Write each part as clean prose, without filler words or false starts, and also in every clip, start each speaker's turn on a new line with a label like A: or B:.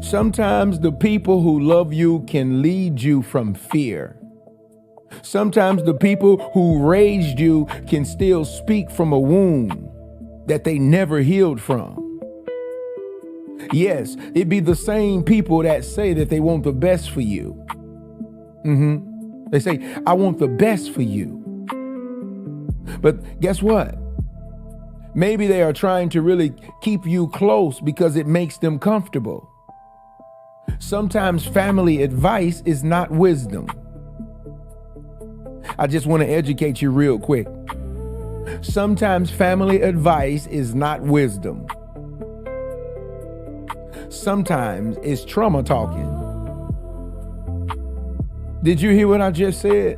A: Sometimes the people who love you can lead you from fear. Sometimes the people who raised you can still speak from a wound that they never healed from. Yes, it be the same people that say that they want the best for you. They say, I want the best for you. But guess what? Maybe they are trying to really keep you close because it makes them comfortable. Sometimes family advice is not wisdom. I just want to educate you real quick. Sometimes family advice is not wisdom. Sometimes it's trauma talking. Did you hear what I just said?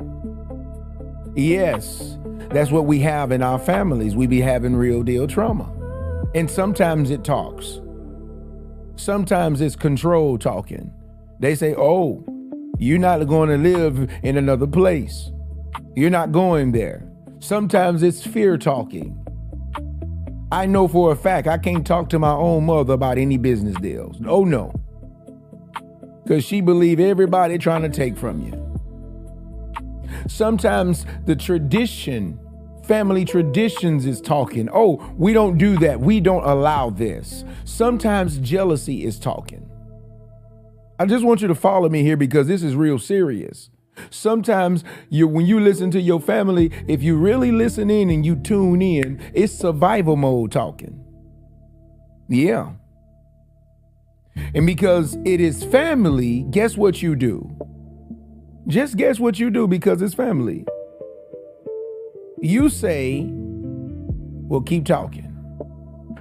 A: Yes, that's what we have in our families. We be having real deal trauma. And sometimes it talks. Sometimes it's control talking. They say, oh, you're not going to live in another place. You're not going there. Sometimes it's fear talking. I know for a fact I can't talk to my own mother about any business deals. Oh no. Because she believe everybody trying to take from you. Sometimes the tradition, family traditions is talking. Oh, we don't do that. We don't allow this. Sometimes jealousy is talking. I just want you to follow me here because this is real serious. Sometimes when you listen to your family, if you really listen in and you tune in, it's survival mode talking. Yeah. And because it is family, guess what you do? Just guess what you do because it's family. You say, well, keep talking.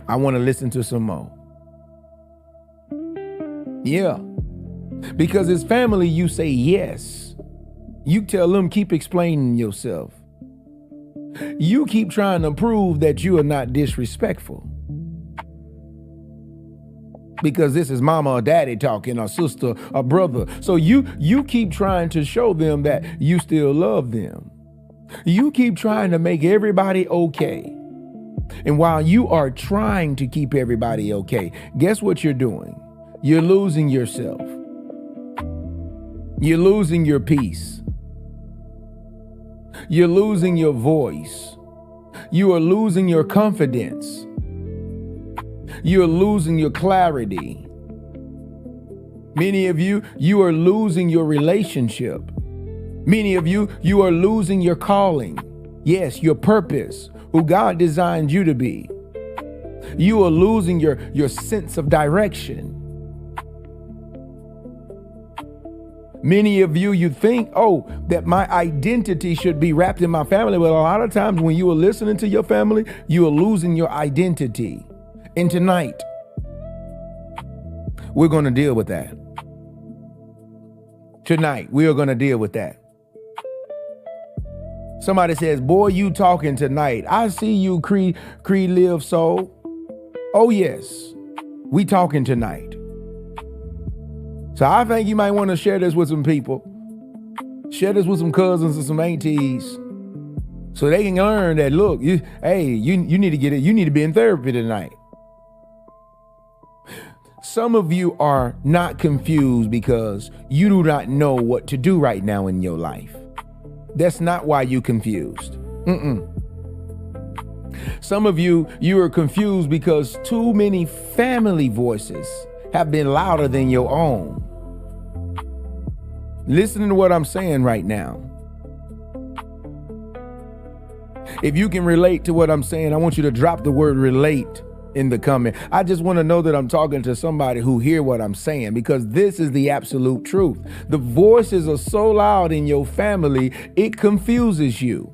A: I want to listen to some more. Yeah. Because it's family, you say yes. You tell them, keep explaining yourself. You keep trying to prove that you are not disrespectful. Because this is mama or daddy talking, or sister or brother. So you keep trying to show them that you still love them. You keep trying to make everybody okay. And while you are trying to keep everybody okay, guess what you're doing? You're losing yourself. You're losing your peace. You're losing your voice. You are losing your confidence. You're losing your clarity. Many of you are losing your relationship. Many of you are losing your calling. Yes, your purpose, who God designed you to be. You are losing your sense of direction. Many of you think, oh, that my identity should be wrapped in my family. But a lot of times when you are listening to your family, you are losing your identity. And tonight, we're going to deal with that. Tonight, we are going to deal with that. Somebody says, boy, you talking tonight. I see you, Creed Live Soul. Oh, yes, we talking tonight. So I think you might want to share this with some people. Share this with some cousins and some aunties so they can learn that, look, you need to get it. You need to be in therapy tonight. Some of you are not confused because you do not know what to do right now in your life. That's not why you're confused. Some of you are confused because too many family voices have been louder than your own. Listen to what I'm saying right now. If you can relate to what I'm saying, I want you to drop the word relate in the comment. I just want to know that I'm talking to somebody who hear what I'm saying, because this is the absolute truth. The voices are so loud in your family, it confuses you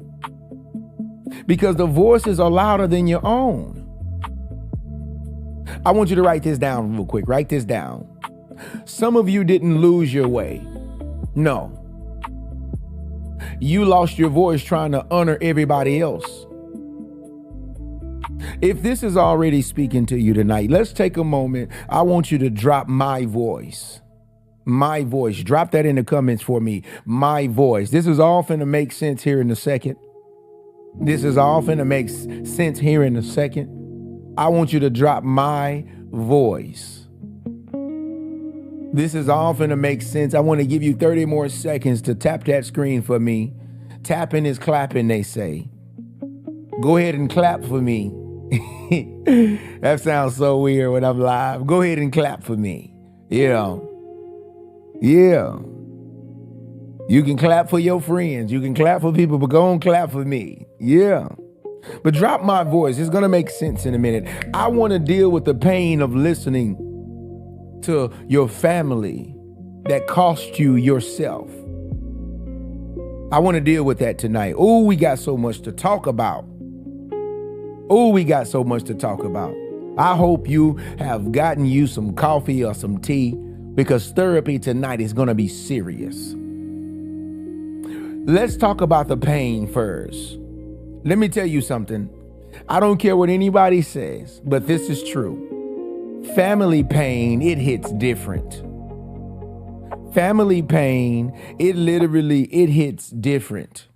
A: because the voices are louder than your own. I want you to write this down real quick. Write this down. Some of you didn't lose your way. No. You lost your voice trying to honor everybody else. If this is already speaking to you tonight, let's take a moment. I want you to drop my voice. My voice. Drop that in the comments for me. My voice. This is all finna make sense here in a second. This is all finna make sense here in a second. I want you to drop my voice. This is all finna make sense. I want to give you 30 more seconds to tap that screen for me. Tapping is clapping, they say. Go ahead and clap for me. That sounds so weird when I'm live. Go ahead and clap for me. Yeah. Yeah. You can clap for your friends. You can clap for people, but go and clap for me. Yeah. But drop my voice. It's going to make sense in a minute. I want to deal with the pain of listening to your family that cost you yourself. I want to deal with that tonight. Oh, we got so much to talk about. Oh, we got so much to talk about. I hope you have gotten you some coffee or some tea, because therapy tonight is going to be serious. Let's talk about the pain first. Let me tell you something. I don't care what anybody says, but this is true. Family pain, it hits different. Family pain, it hits different.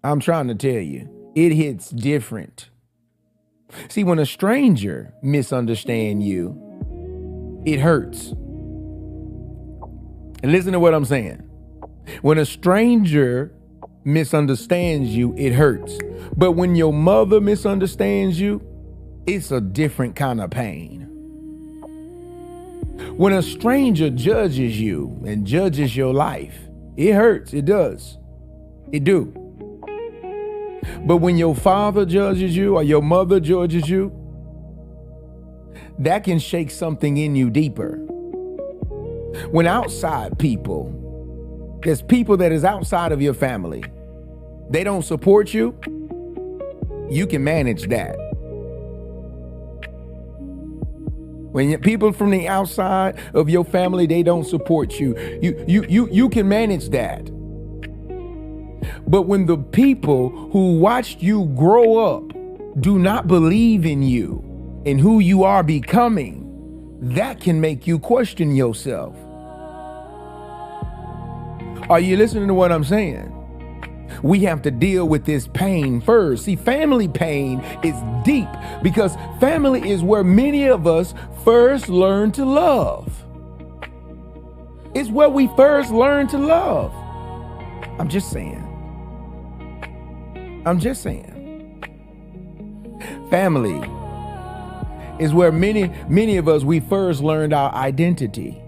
A: I'm trying to tell you, it hits different. See, when a stranger misunderstands you, it hurts. And listen to what I'm saying. When a stranger misunderstands you, it hurts. But when your mother misunderstands you, it's a different kind of pain. When a stranger judges you and judges your life, it hurts. It does. It do. But when your father judges you or your mother judges you, that can shake something in you deeper. When outside people, there's people that is outside of your family, they don't support you, you can manage that. When people from the outside of your family, they don't support you, you can manage that. But when the people who watched you grow up do not believe in you and who you are becoming, that can make you question yourself. Are you listening to what I'm saying? We have to deal with this pain first. See, family pain is deep because family is where many of us first learn to love. It's where we first learn to love. I'm just saying. Family is where many of us, we first learned our identity.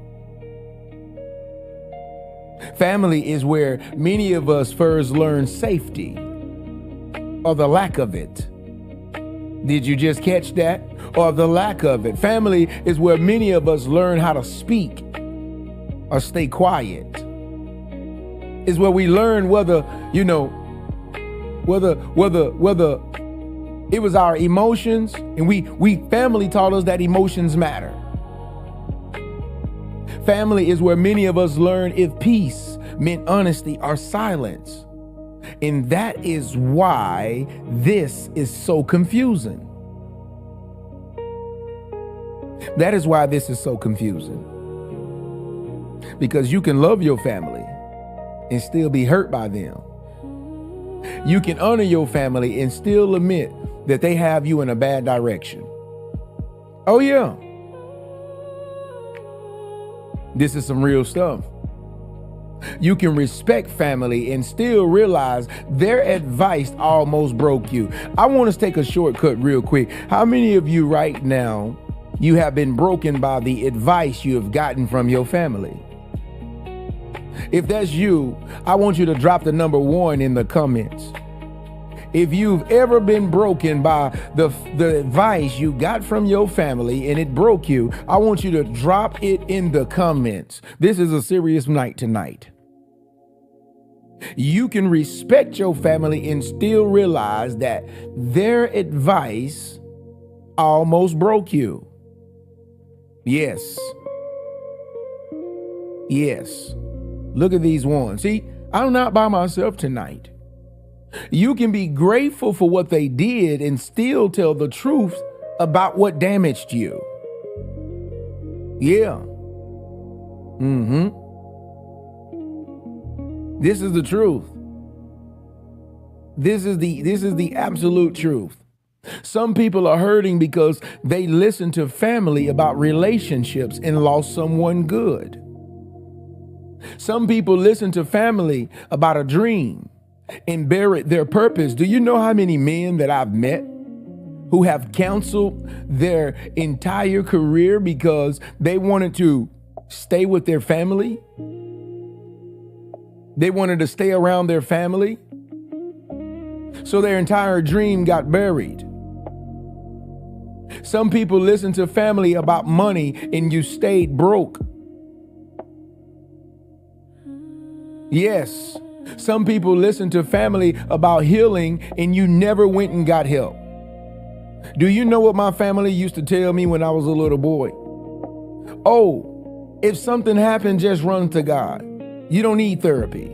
A: Family is where many of us first learned safety or the lack of it. Did you just catch that? Or the lack of it. Family is where many of us learn how to speak or stay quiet. It's where we learn whether it was our emotions, and we family taught us that emotions matter. Family is where many of us learn if peace meant honesty or silence. And that is why this is so confusing. That is why this is so confusing. Because you can love your family and still be hurt by them. You can honor your family and still admit that they have you in a bad direction. Oh yeah. This is some real stuff. You can respect family and still realize their advice almost broke you. I want us to take a shortcut real quick. How many of you right now, you have been broken by the advice you have gotten from your family? If that's you, I want you to drop the number 1 in the comments. If you've ever been broken by the advice you got from your family and it broke you, I want you to drop it in the comments. This is a serious night tonight. You can respect your family and still realize that their advice almost broke you. Yes. Yes. Look at these ones. See, I'm not by myself tonight. You can be grateful for what they did and still tell the truth about what damaged you. Yeah. This is the truth. This is the absolute truth. Some people are hurting because they listened to family about relationships and lost someone good. Some people listen to family about a dream and bury their purpose. Do you know how many men that I've met who have canceled their entire career because they wanted to stay with their family? They wanted to stay around their family. So their entire dream got buried. Some people listen to family about money and you stayed broke. Yes, some people listen to family about healing and you never went and got help. Do you know what my family used to tell me when I was a little boy? Oh, if something happened, just run to God. You don't need therapy.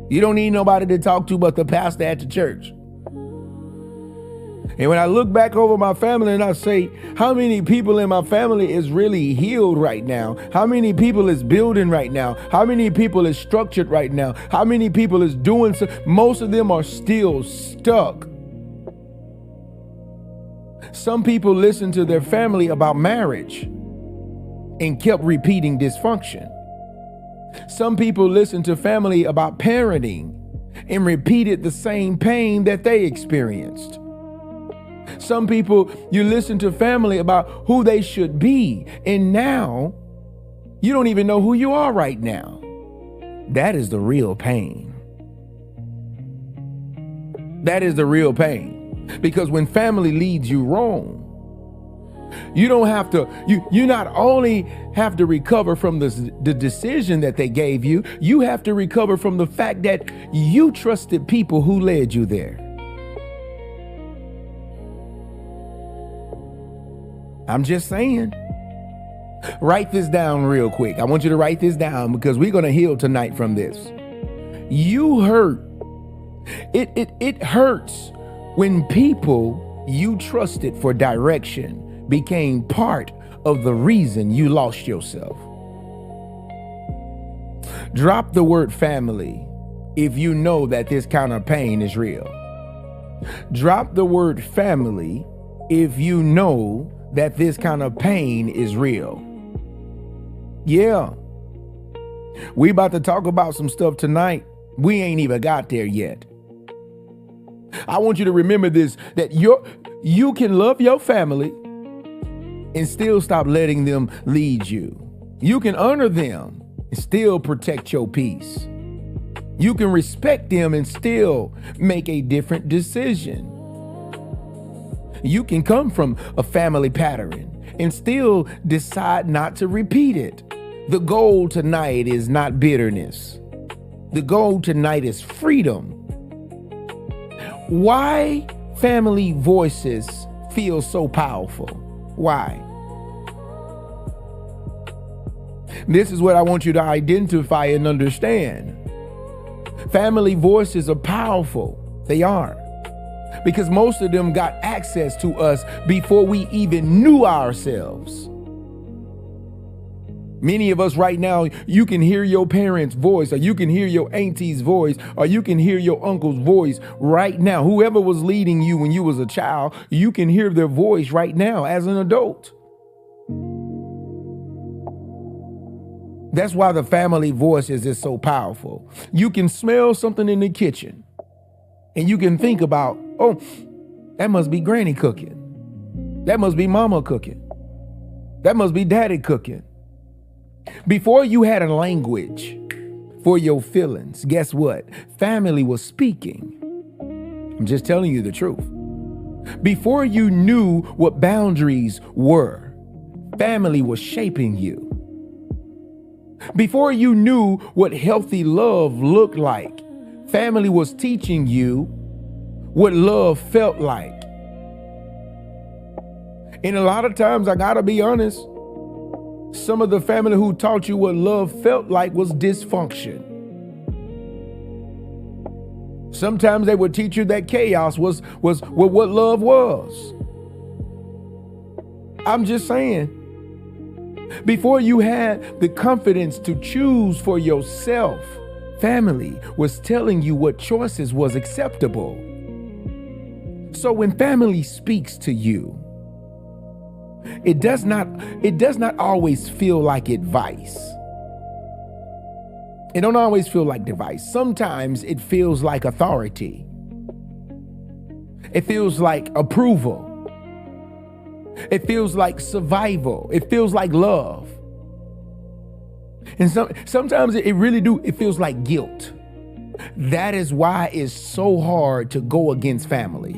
A: You don't need nobody to talk to but the pastor at the church. And when I look back over my family and I say, how many people in my family is really healed right now? How many people is building right now? How many people is structured right now? How many people is doing so? Most of them are still stuck. Some people listen to their family about marriage and kept repeating dysfunction. Some people listen to family about parenting and repeated the same pain that they experienced. Some people, you listen to family about who they should be, and now you don't even know who you are right now. That is the real pain. That is the real pain. Because when family leads you wrong, you don't have to, you not only have to recover from the decision that they gave you, you have to recover from the fact that you trusted people who led you there. I'm just saying. Write this down real quick. I want you to write this down because we're going to heal tonight from this. You hurt. It hurts when people you trusted for direction became part of the reason you lost yourself. Drop the word family if you know that this kind of pain is real. Drop the word family if you know that this kind of pain is real. Yeah. We about to talk about some stuff tonight. We ain't even got there yet. I want you to remember this, that you can love your family and still stop letting them lead you. You can honor them and still protect your peace. You can respect them and still make a different decision. You can come from a family pattern and still decide not to repeat it. The goal tonight is not bitterness. The goal tonight is freedom. Why family voices feel so powerful? Why? This is what I want you to identify and understand. Family voices are powerful. They are. Because most of them got access to us before we even knew ourselves. Many of us right now, you can hear your parents' voice, or you can hear your auntie's voice, or you can hear your uncle's voice right now. Whoever was leading you when you was a child, you can hear their voice right now as an adult. That's why the family voices is so powerful. You can smell something in the kitchen and you can think about, oh, that must be granny cooking. That must be mama cooking. That must be daddy cooking. Before you had a language for your feelings, guess what? Family was speaking. I'm just telling you the truth. Before you knew what boundaries were, family was shaping you. Before you knew what healthy love looked like, family was teaching you what love felt like. And a lot of times, I gotta be honest, some of the family who taught you what love felt like was dysfunction. Sometimes they would teach you that chaos was what love was. I'm just saying. Before you had the confidence to choose for yourself, family was telling you what choices was acceptable. So when family speaks to you, it does not always feel like advice. It don't always feel like advice. Sometimes it feels like authority. It feels like approval. It feels like survival. It feels like love. And sometimes it really do. It feels like guilt. That is why it's so hard to go against family.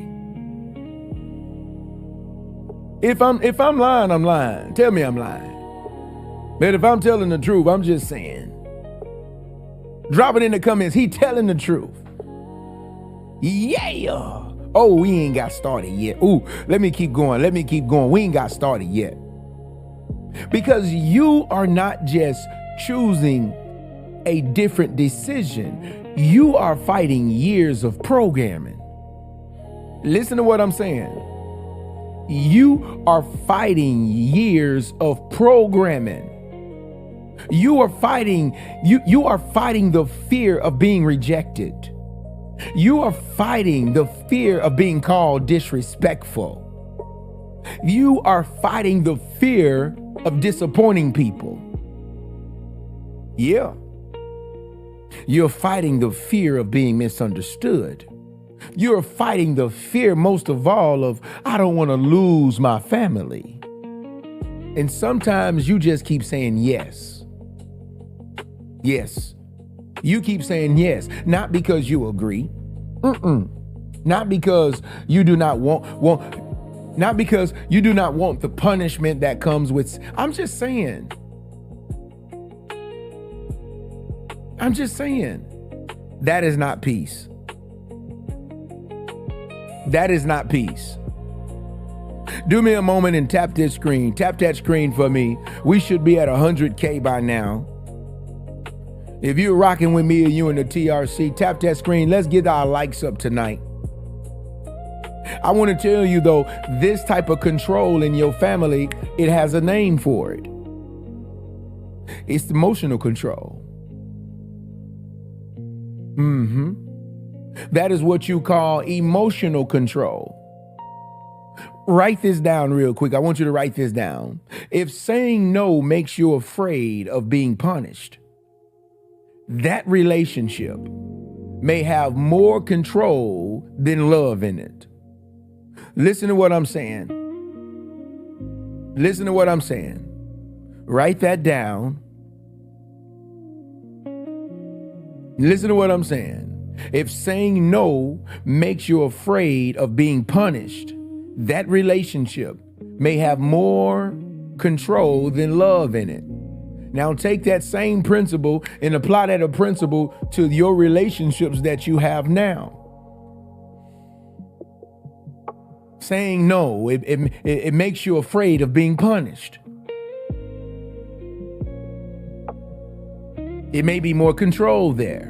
A: If I'm lying, I'm lying. Tell me I'm lying. But if I'm telling the truth, I'm just saying. Drop it in the comments. He telling the truth. Yeah. Oh, we ain't got started yet. Ooh, let me keep going. We ain't got started yet. Because you are not just choosing a different decision. You are fighting years of programming. Listen to what I'm saying. You are fighting years of programming. You are fighting the fear of being rejected. You are fighting the fear of being called disrespectful. You are fighting the fear of disappointing people. Yeah. You're fighting the fear of being misunderstood. You're fighting the fear, most of all, of I don't want to lose my family. And sometimes you just keep saying yes. Yes. You keep saying yes, not because you agree. Not because you do not not because you do not want the punishment that comes with. I'm just saying. That is not peace. That is not peace. Do me a moment and tap this screen. Tap that screen for me. We should be at 100K by now. If you're rocking with me and you in the TRC, tap that screen. Let's get our likes up tonight. I want to tell you, though, this type of control in your family, it has a name for it. It's emotional control. That is what you call emotional control. Write this down real quick. I want you to write this down. If saying no makes you afraid of being punished, that relationship may have more control than love in it. Listen to what I'm saying. Listen to what I'm saying. Write that down. Listen to what I'm saying. If saying no makes you afraid of being punished, that relationship may have more control than love in it. Now take that same principle and apply that principle to your relationships that you have now. Saying no, it makes you afraid of being punished. It may be more control there.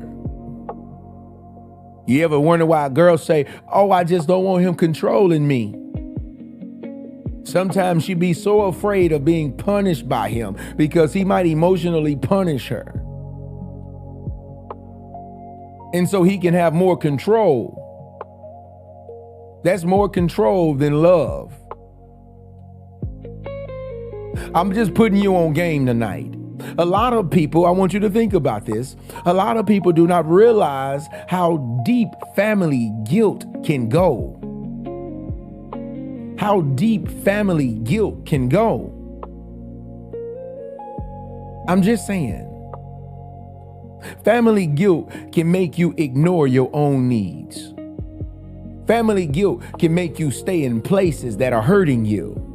A: You ever wonder why girls say, oh, I just don't want him controlling me? Sometimes she be so afraid of being punished by him because he might emotionally punish her. And so he can have more control. That's more control than love. I'm just putting you on game tonight. A lot of people, I want you to think about this. A lot of people do not realize how deep family guilt can go. How deep family guilt can go. I'm just saying. Family guilt can make you ignore your own needs. Family guilt can make you stay in places that are hurting you.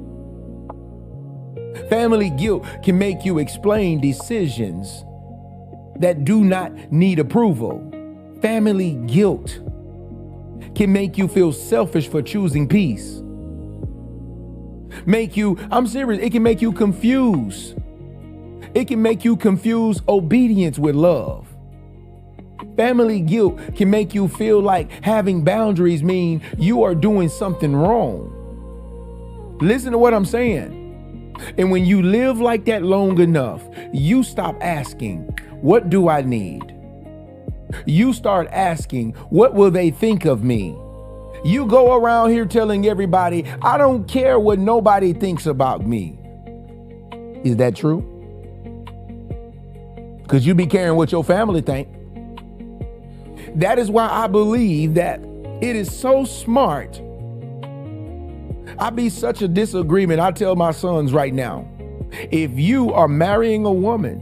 A: Family guilt can make you explain decisions that do not need approval. Family guilt can make you feel selfish for choosing peace. I'm serious, it can make you confuse. It can make you confuse obedience with love. Family guilt can make you feel like having boundaries mean you are doing something wrong. Listen to what I'm saying. And when you live like that long enough, you stop asking, what do I need? You start asking, what will they think of me? You go around here telling everybody, I don't care what nobody thinks about me. Is that true? because you be caring what your family think. That is why I believe that it is so smart. I be such a disagreement. I tell my sons right now, if you are marrying a woman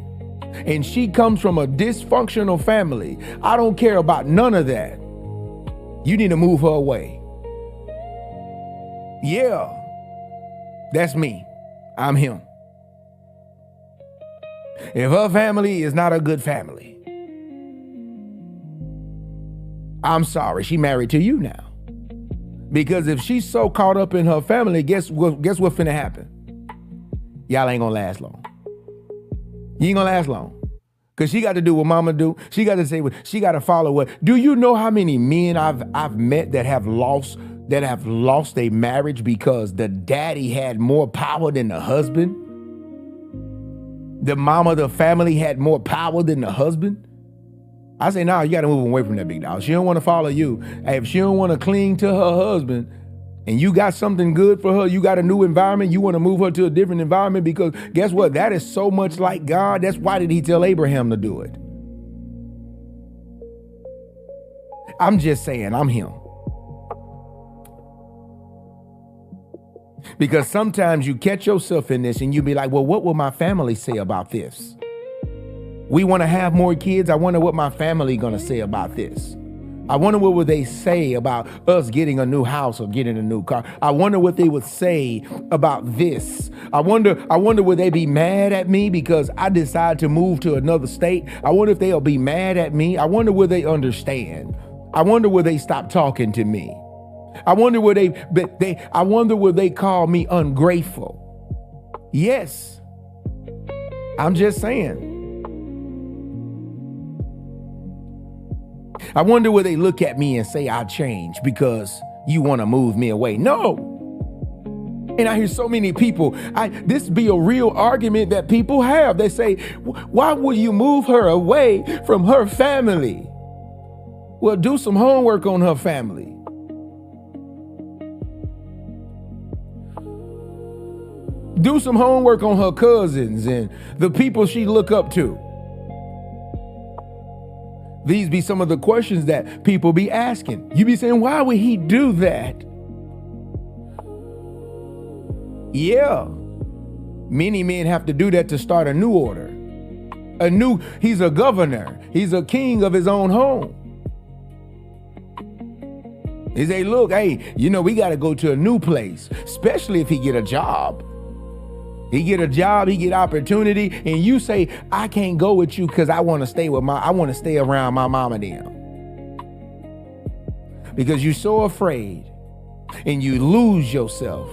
A: and she comes from a dysfunctional family, I don't care about none of that. You need to move her away. Yeah, that's me. I'm him. If her family is not a good family, I'm sorry, she married to you now. Because if she's so caught up in her family, guess what's finna happen? Y'all ain't gonna last long. You ain't gonna last long. Cause she got to do what mama do. She got to say what she got to follow what. Do you know how many men I've met that have lost their marriage because the daddy had more power than the husband? The mama, the family had more power than the husband? I say, nah, you got to move away from that big dog. She don't want to follow you. Hey, if she don't want to cling to her husband and you got something good for her, you got a new environment, you want to move her to a different environment, because guess what? That is so much like God. That's why did he tell Abraham to do it? I'm just saying, I'm him. Because sometimes you catch yourself in this and you be like, well, what will my family say about this? We want to have more kids. I wonder what my family going to say about this. I wonder what would they say about us getting a new house or getting a new car. I wonder what they would say about this. I wonder would they be mad at me because I decide to move to another state? I wonder if they'll be mad at me. I wonder will they understand? I wonder will they stop talking to me? I wonder will they call me ungrateful? Yes. I'm just saying. I wonder will they look at me and say I changed because you want to move me away? No. And I hear so many people, this be a real argument that people have. They say, why would you move her away from her family? Well, do some homework on her family. Do some homework on her cousins and the people she look up to. These be some of the questions that people be asking. You be saying, why would he do that? Yeah. Many men have to do that to start a new order. He's a governor. He's a king of his own home. He say, look, hey, we got to go to a new place, especially if he get a job. He get a job, he get opportunity, and you say, I can't go with you because I want to stay around my mama them. Because you're so afraid and you lose yourself.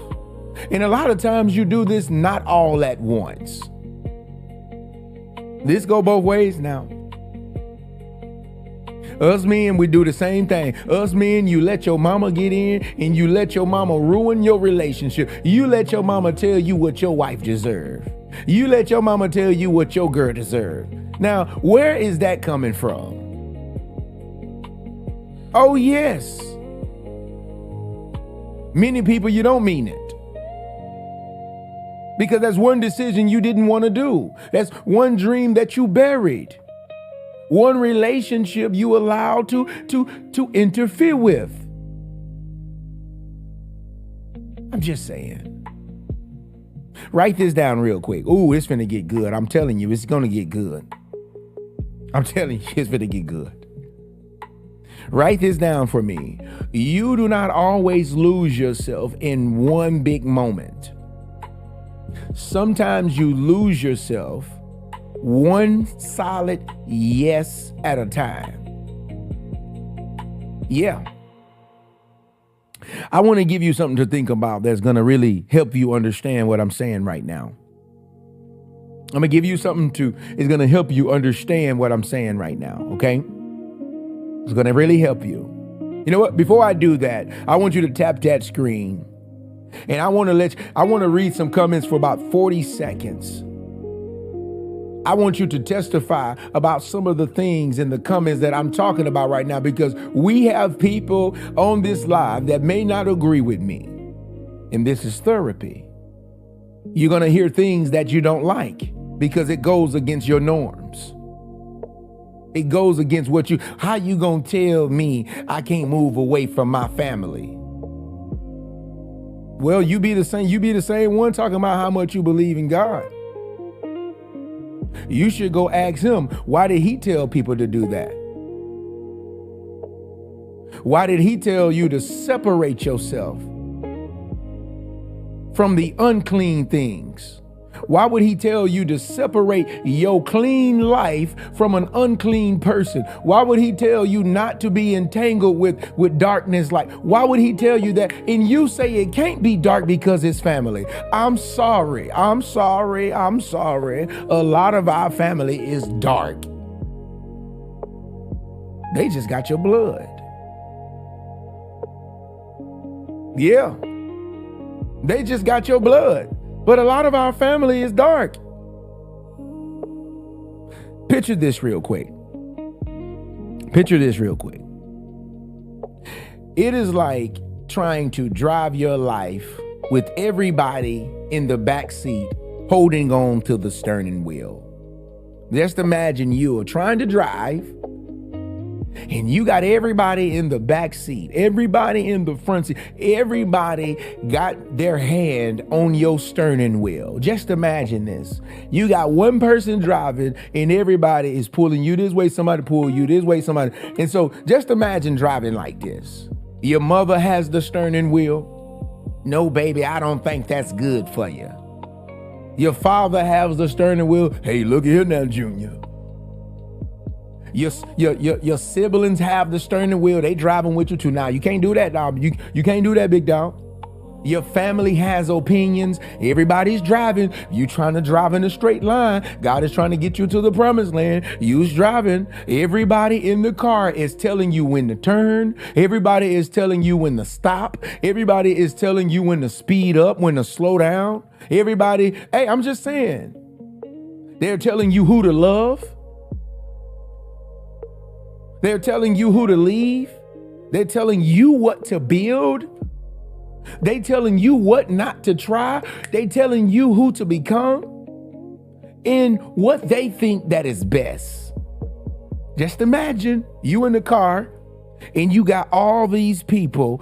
A: And a lot of times you do this not all at once. This go both ways now. Us men, we do the same thing. Us men, you let your mama get in and you let your mama ruin your relationship. You let your mama tell you what your wife deserves. You let your mama tell you what your girl deserves. Now, where is that coming from? Oh, yes. Many people, you don't mean it. Because that's one decision you didn't want to do. That's one dream that you buried. One relationship you allowed to interfere with. I'm just saying. Write this down real quick. Ooh, it's finna get good. I'm telling you, it's gonna get good. I'm telling you, it's finna get good. Write this down for me. You do not always lose yourself in one big moment. Sometimes you lose yourself one solid yes at a time. Yeah. I want to give you something to think about that's going to really help you understand what I'm saying right now. I'm going to give you something is going to help you understand what I'm saying right now, okay? It's going to really help you. You know what? Before I do that, I want you to tap that screen. And I want to read some comments for about 40 seconds. I want you to testify about some of the things in the comments that I'm talking about right now, because we have people on this live that may not agree with me. And this is therapy. You're going to hear things that you don't like because it goes against your norms. It goes against how you gonna tell me I can't move away from my family? Well, you be the same one talking about how much you believe in God. You should go ask him, why did he tell people to do that? Why did he tell you to separate yourself from the unclean things? Why would he tell you to separate your clean life from an unclean person? Why would he tell you not to be entangled with darkness? Why would he tell you that? And you say it can't be dark because it's family. I'm sorry. A lot of our family is dark. They just got your blood. Yeah. They just got your blood. But a lot of our family is dark. Picture this real quick. It is like trying to drive your life with everybody in the back seat holding on to the steering wheel. Just imagine you are trying to drive and you got everybody in the back seat, everybody in the front seat, everybody got their hand on your steering wheel. Just imagine this. You got one person driving and everybody is pulling you this way, somebody pull you this way, somebody. And so just imagine driving like this. Your mother has the steering wheel. No, baby, I don't think that's good for you. Your father has the steering wheel. Hey, look here now, Junior. Your siblings have the steering wheel. They driving with you too. Now you can't do that, dog. You can't do that, big dog. Your family has opinions. Everybody's driving. You trying to drive in a straight line. God is trying to get you to the promised land. You's driving. Everybody in the car is telling you when to turn. Everybody is telling you when to stop. Everybody is telling you when to speed up, when to slow down. Everybody, hey, I'm just saying. They're telling you who to love. They're telling you who to leave. They're telling you what to build. They telling you what not to try. They telling you who to become and what they think that is best. Just imagine you in the car and you got all these people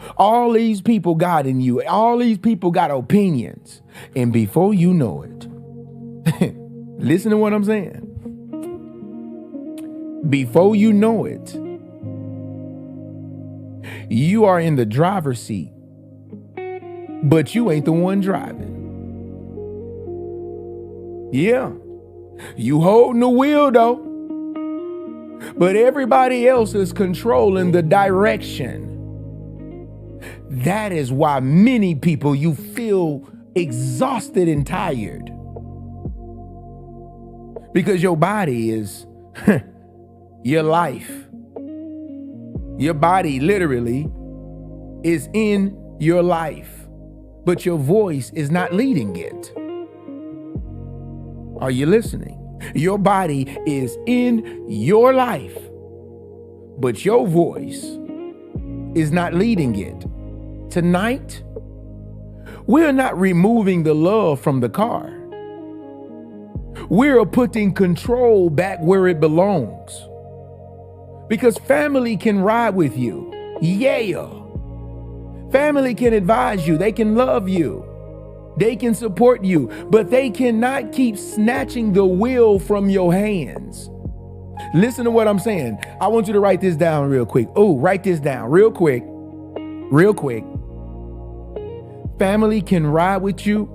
A: guiding you. All these people got opinions. And before you know it, listen to what I'm saying. Before you know it, you are in the driver's seat, but you ain't the one driving. Yeah, you holding the wheel though, but everybody else is controlling the direction. That is why many people, you feel exhausted and tired, because your body is your life. Your body literally is in your life, but your voice is not leading it. Are you listening? Your body is in your life, but your voice is not leading it. Tonight, we're not removing the love from the car. We're putting control back where it belongs. Because family can ride with you. Yeah. Family can advise you. They can love you. They can support you. But they cannot keep snatching the wheel from your hands. Listen to what I'm saying. I want you to write this down real quick. Oh, write this down real quick. Real quick. Family can ride with you,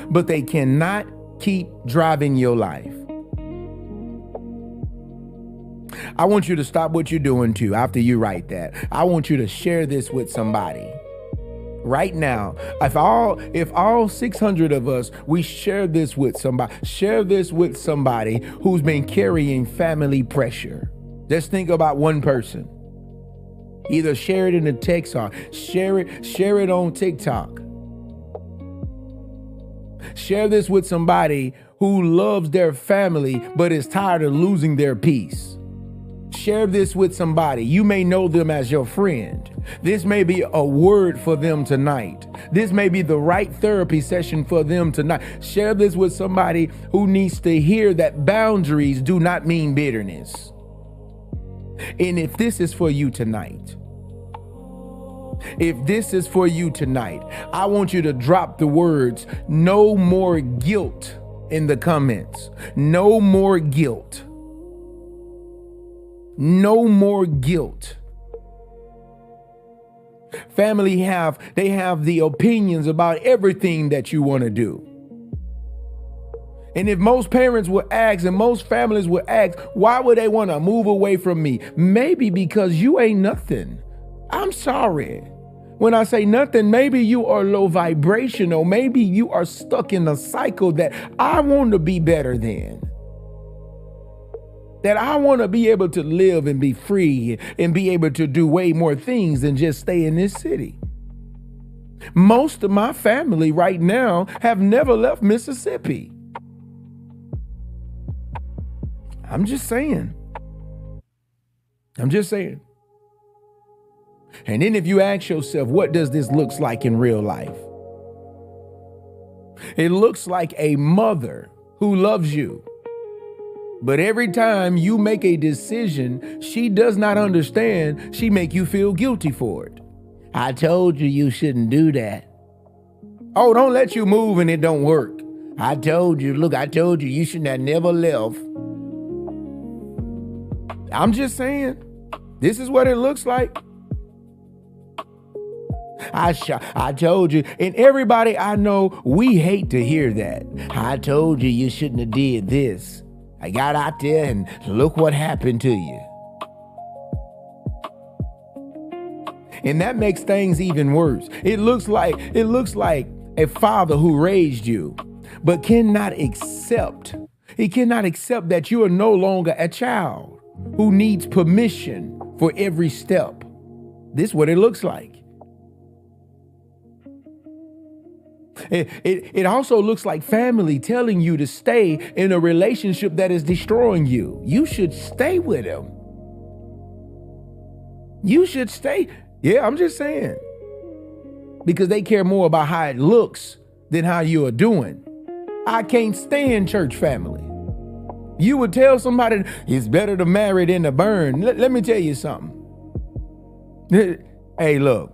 A: but they cannot keep driving your life. I want you to stop what you're doing too after you write that. I want you to share this with somebody. Right now, if all 600 of us, we share this with somebody who's been carrying family pressure. Just think about one person. Either share it in a text or share it on TikTok. Share this with somebody who loves their family but is tired of losing their peace. Share this with somebody. You may know them as your friend. This may be a word for them tonight. This may be the right therapy session for them tonight. Share this with somebody who needs to hear that boundaries do not mean bitterness. And if this is for you tonight, I want you to drop the words, no more guilt, in the comments. No more guilt. No more guilt. Family have the opinions about everything that you want to do. And if most parents would ask and most families would ask, why would they want to move away from me? Maybe because you ain't nothing. I'm sorry. When I say nothing, maybe you are low vibrational. Maybe you are stuck in a cycle that I want to be better than. That I want to be able to live and be free and be able to do way more things than just stay in this city. Most of my family right now have never left Mississippi. I'm just saying. And then if you ask yourself, what does this look like in real life? It looks like a mother who loves you. But every time you make a decision she does not understand, she make you feel guilty for it. I told you shouldn't do that. Oh, don't let you move and it don't work. I told you you shouldn't have never left. I'm just saying, this is what it looks like. I told you, and everybody I know, we hate to hear that. I told you shouldn't have did this. I got out there and look what happened to you. And that makes things even worse. It looks like a father who raised you, but cannot accept that you are no longer a child who needs permission for every step. This is what it looks like. It also looks like family telling you to stay in a relationship that is destroying you. You should stay with them. You should stay. Yeah, I'm just saying. Because they care more about how it looks than how you are doing. I can't stand church family. You would tell somebody it's better to marry than to burn. Let me tell you something. Hey, look.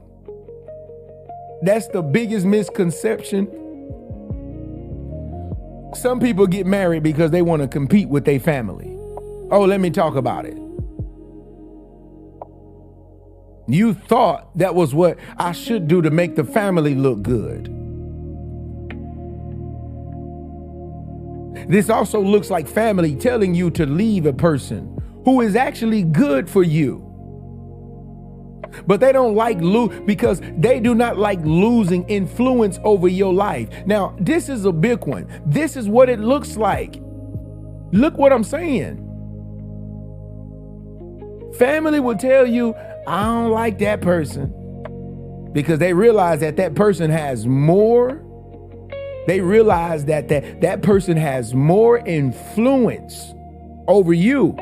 A: That's the biggest misconception. Some people get married because they want to compete with their family. Oh, let me talk about it. You thought that was what I should do to make the family look good. This also looks like family telling you to leave a person who is actually good for you. But they don't like because they do not like losing influence over your life. Now, this is a big one. This is what it looks like. Look what I'm saying. Family will tell you, I don't like that person, because they realize that person has more. They realize that person has more influence over you,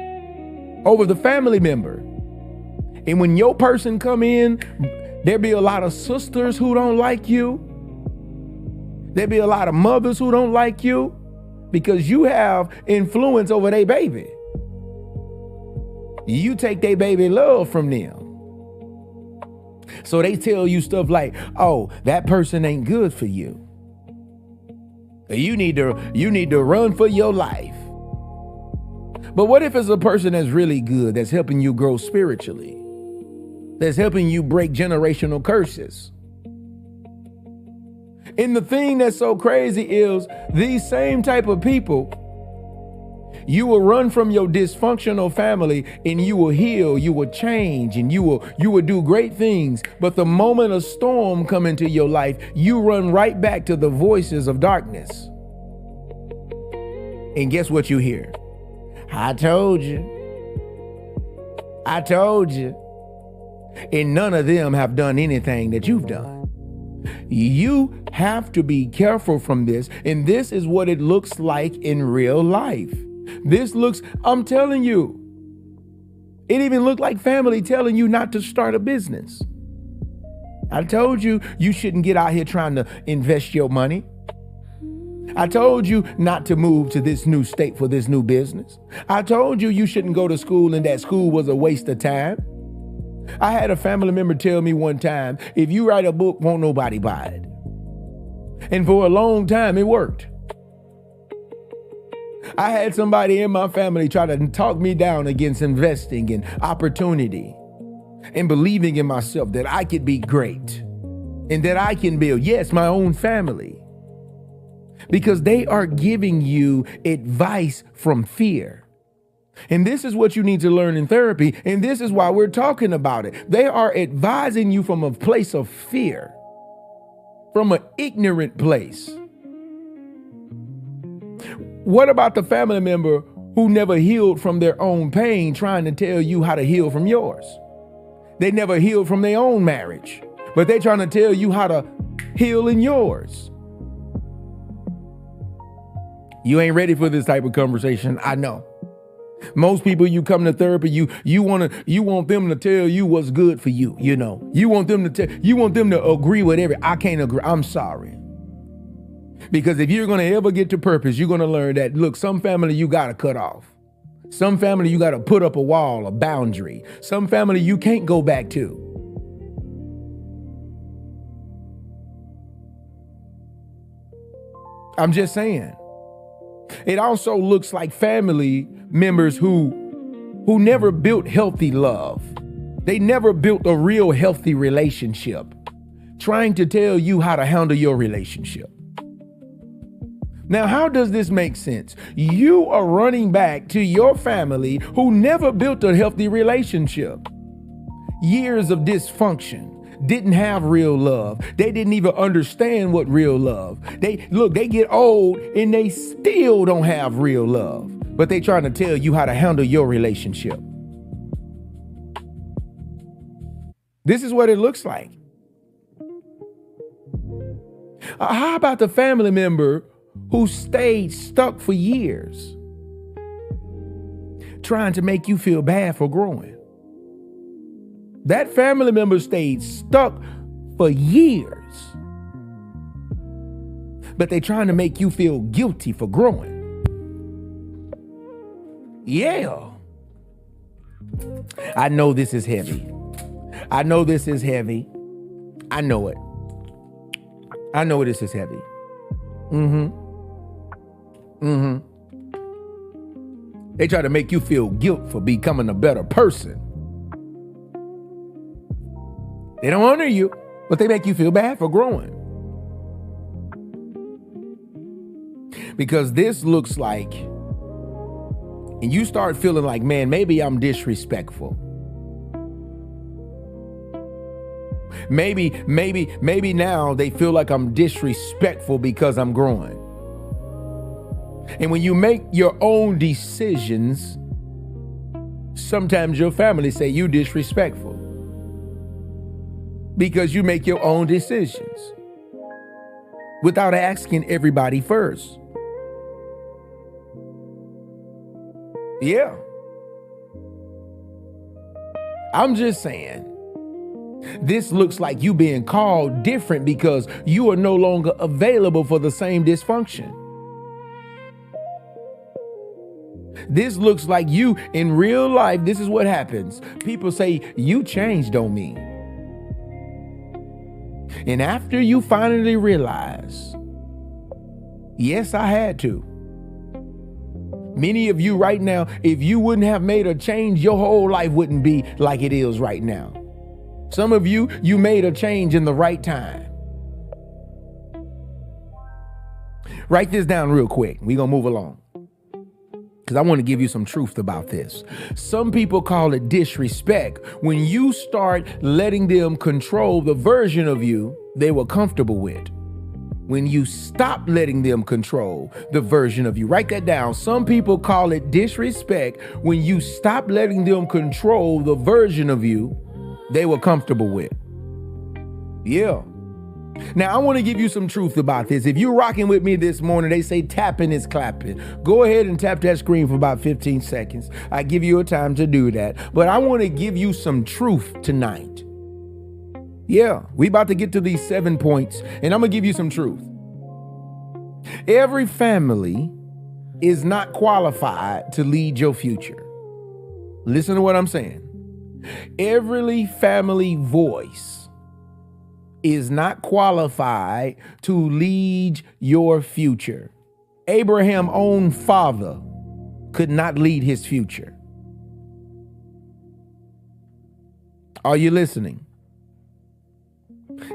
A: over the family member. And when your person come in, there be a lot of sisters who don't like you. There be a lot of mothers who don't like you because you have influence over their baby. You take their baby love from them. So they tell you stuff like, oh, that person ain't good for you. You need to run for your life. But what if it's a person that's really good, that's helping you grow spiritually? That's helping you break generational curses. And the thing that's so crazy is these same type of people, you will run from your dysfunctional family and you will heal, you will change, and you will do great things. But the moment a storm come into your life, you run right back to the voices of darkness. And guess what you hear? I told you. I told you. And none of them have done anything that you've done. You have to be careful from this. And this is what it looks like in real life. I'm telling you, It even looked like family telling you not to start a business. I told you you shouldn't get out here trying to invest your money. I told you not to move to this new state for this new business. I told you you shouldn't go to school and that school was a waste of time. I had a family member tell me one time, if you write a book, won't nobody buy it. And for a long time, it worked. I had somebody in my family try to talk me down against investing and opportunity and believing in myself that I could be great and that I can build, yes, my own family. Because they are giving you advice from fear. And this is what you need to learn in therapy. And this is why we're talking about it. They are advising you from a place of fear, from an ignorant place. What about the family member who never healed from their own pain, trying to tell you how to heal from yours? They never healed from their own marriage, but they're trying to tell you how to heal in yours. You ain't ready for this type of conversation, I know. Most people, you come to therapy, you want them to tell you what's good for you, you know. You want them to agree with everything. I can't agree. I'm sorry. Because if you're going to ever get to purpose, you're going to learn that, look, some family you got to cut off. Some family you got to put up a wall, a boundary. Some family you can't go back to. I'm just saying. It also looks like family members who never built healthy love. They never built a real healthy relationship, trying to tell you how to handle your relationship. Now, how does this make sense? You are running back to your family who never built a healthy relationship. Years of dysfunction. Didn't have real love. They didn't even understand what real love. They get old and they still don't have real love, but they trying to tell you how to handle your relationship. This is what it looks like. How about the family member who stayed stuck for years, trying to make you feel bad for growing? That family member stayed stuck for years, but they're trying to make you feel guilty for growing. Yeah. I know this is heavy. I know this is heavy. I know it. I know this is heavy. They try to make you feel guilt for becoming a better person. They don't honor you, but they make you feel bad for growing. Because this looks like, and you start feeling like, man, maybe I'm disrespectful. Maybe now they feel like I'm disrespectful because I'm growing. And when you make your own decisions, sometimes your family say you disrespectful. Because you make your own decisions without asking everybody first. Yeah. I'm just saying, this looks like you being called different because you are no longer available for the same dysfunction. This looks like you in real life. This is what happens. People say you changed on me. And after you finally realize, yes, I had to. Many of you right now, if you wouldn't have made a change, your whole life wouldn't be like it is right now. Some of you made a change in the right time. Write this down real quick. We're going to move along, because I want to give you some truth about this. Some people call it disrespect when you start letting them control the version of you they were comfortable with. When you stop letting them control the version of you. Write that down. Some people call it disrespect when you stop letting them control the version of you they were comfortable with. Yeah. Now, I want to give you some truth about this. If you're rocking with me this morning, they say tapping is clapping. Go ahead and tap that screen for about 15 seconds. I give you a time to do that. But I want to give you some truth tonight. Yeah, we about to get to these 7 points, and I'm going to give you some truth. Every family is not qualified to lead your future. Listen to what I'm saying. Every family voice is not qualified to lead your future. Abraham's own father could not lead his future. Are you listening?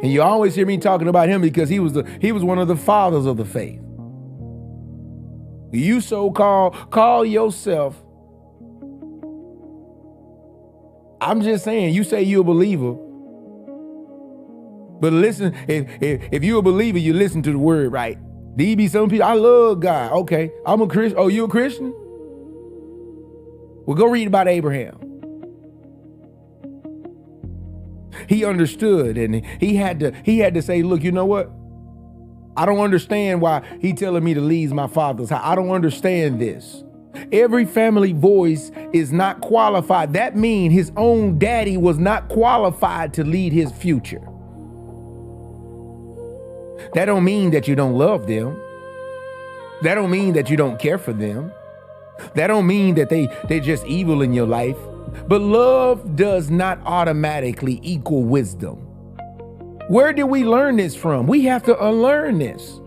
A: And you always hear me talking about him because he was one of the fathers of the faith. You call yourself, I'm just saying, you say you're a believer, but listen, if you're a believer, you listen to the word, right? There be some people, I love God. Okay, I'm a Christian. Oh, you a Christian? Well, go read about Abraham. He understood, and he had to say, look, you know what? I don't understand why he telling me to leave my father's house. I don't understand this. Every family voice is not qualified. That means his own daddy was not qualified to lead his future. That don't mean that you don't love them. That don't mean that you don't care for them. That don't mean that they're just evil in your life. But love does not automatically equal wisdom. Where did we learn this from? We have to unlearn this.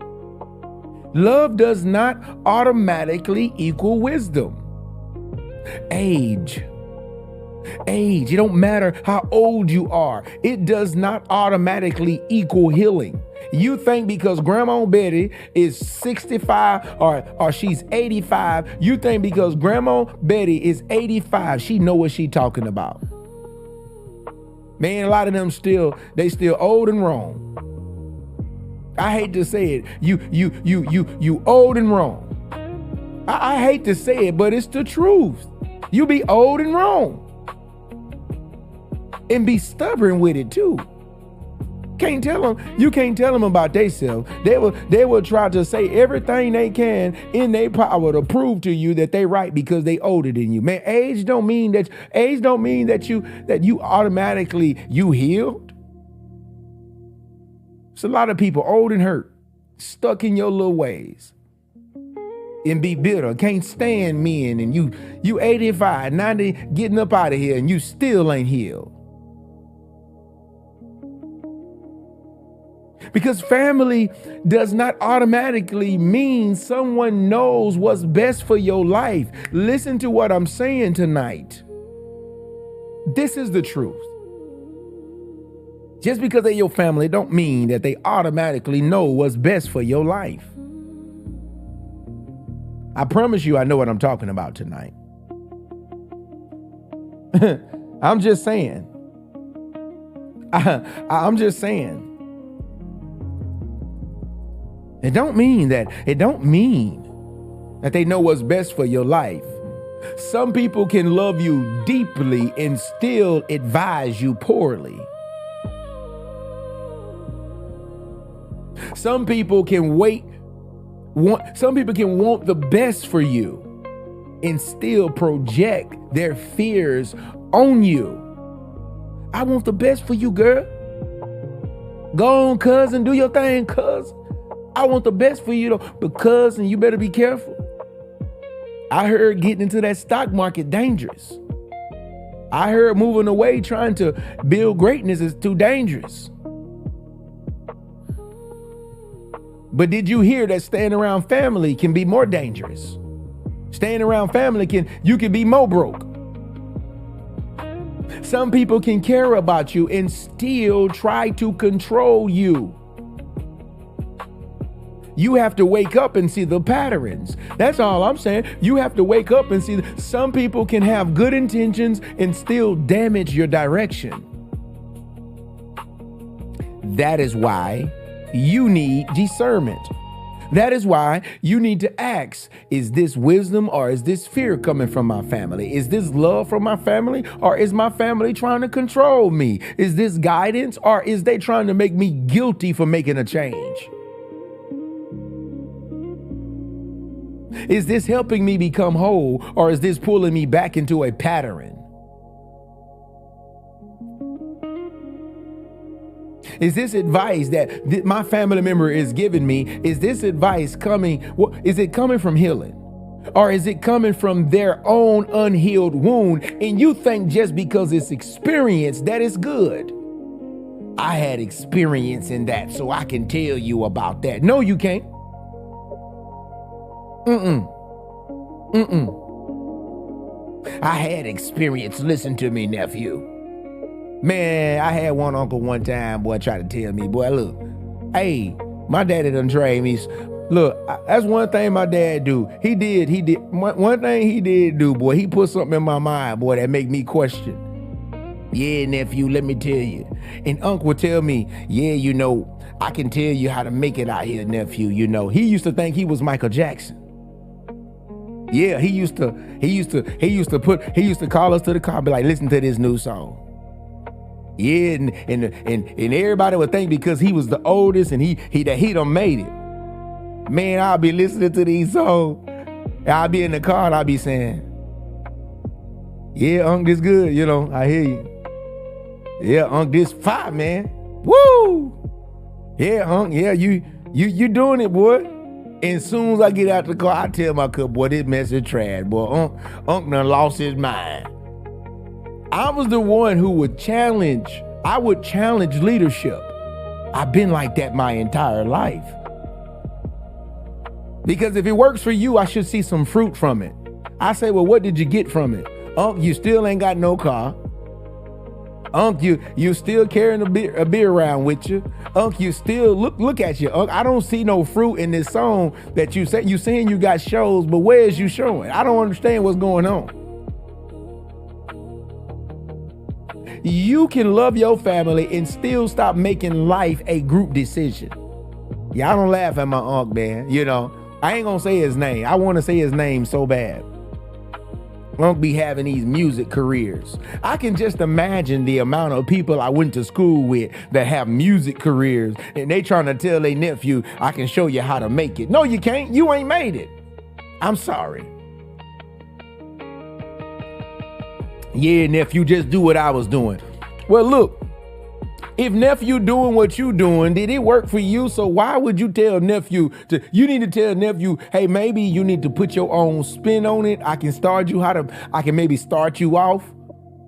A: Love does not automatically equal wisdom. Age. It don't matter how old you are. It does not automatically equal healing. You think because Grandma Betty is 65 or she's 85, you think because Grandma Betty is 85, she know what she talking about. Man, a lot of them still old and wrong. I hate to say it. You old and wrong. I hate to say it, but it's the truth. You be old and wrong. And be stubborn with it too. You can't tell them about themselves. They will try to say everything they can in their power to prove to you that they right because they older than you. Man, age don't mean that you automatically you healed. It's a lot of people old and hurt, stuck in your little ways, and be bitter, can't stand men, and you 85, 90, getting up out of here, and you still ain't healed. Because family does not automatically mean someone knows what's best for your life. Listen to what I'm saying tonight. This is the truth. Just because they're your family don't mean that they automatically know what's best for your life. I promise you I know what I'm talking about tonight. I'm just saying. I'm just saying. It don't mean that they know what's best for your life. Some people can love you deeply and still advise you poorly. Some people can want the best for you and still project their fears on you. I want the best for you, girl. Go on, cousin, do your thing, cousin. I want the best for you, though, but cousin, you better be careful. I heard getting into that stock market dangerous. I heard moving away trying to build greatness is too dangerous. But did you hear that staying around family can be more dangerous? Staying around family you can be more broke. Some people can care about you and still try to control you. You have to wake up and see the patterns. That's all I'm saying. You have to wake up and see some people can have good intentions and still damage your direction. That is why you need discernment. That is why you need to ask, is this wisdom or is this fear coming from my family? Is this love from my family or is my family trying to control me? Is this guidance or is they trying to make me guilty for making a change? Is this helping me become whole or is this pulling me back into a pattern? Is this advice that my family member is giving me, is this advice coming, is it coming from healing? Or is it coming from their own unhealed wound? And you think just because it's experience that it's good. I had experience in that, so I can tell you about that. No, you can't. I had experience. Listen to me, nephew. Man, I had one uncle one time, boy, try to tell me, boy, look, hey, my daddy done trained me. Look, that's one thing my dad do. He did. One thing he did do, boy, he put something in my mind, boy, that make me question. Yeah, nephew, let me tell you. And uncle would tell me, yeah, you know, I can tell you how to make it out here, nephew. You know, he used to think he was Michael Jackson. Yeah, he used to call us to the car, be like, listen to this new song. Yeah, and everybody would think because he was the oldest and he done made it. Man, I'll be listening to these songs. I'll be in the car and I'll be saying, yeah, Unc, this good, you know, I hear you. Yeah, Unc, this fire, man. Woo! Yeah, Unc, yeah, you doing it, boy. And soon as I get out the car, I tell my kid, boy, this mess is trash, boy. Unc done lost his mind. I was the one who would challenge leadership. I've been like that my entire life. Because if it works for you, I should see some fruit from it. I say, well, what did you get from it? Unc, you still ain't got no car. Unc, you still carrying a beer around with you. Unc, you still look at you. Unc, I don't see no fruit in this song that you say. You saying you got shows, but where is you showing? I don't understand what's going on. You can love your family and still stop making life a group decision. Yeah, I don't laugh at my uncle, man. You know, I ain't gonna say his name. I want to say his name so bad. Uncle be having these music careers. I can just imagine the amount of people I went to school with that have music careers and they trying to tell their nephew, I can show you how to make it. No, you can't. You ain't made it. I'm sorry. Yeah, nephew, just do what I was doing. Well, look, if nephew doing what you doing, did it work for you? So why would you tell nephew you need to tell nephew, hey, maybe you need to put your own spin on it. I can maybe start you off,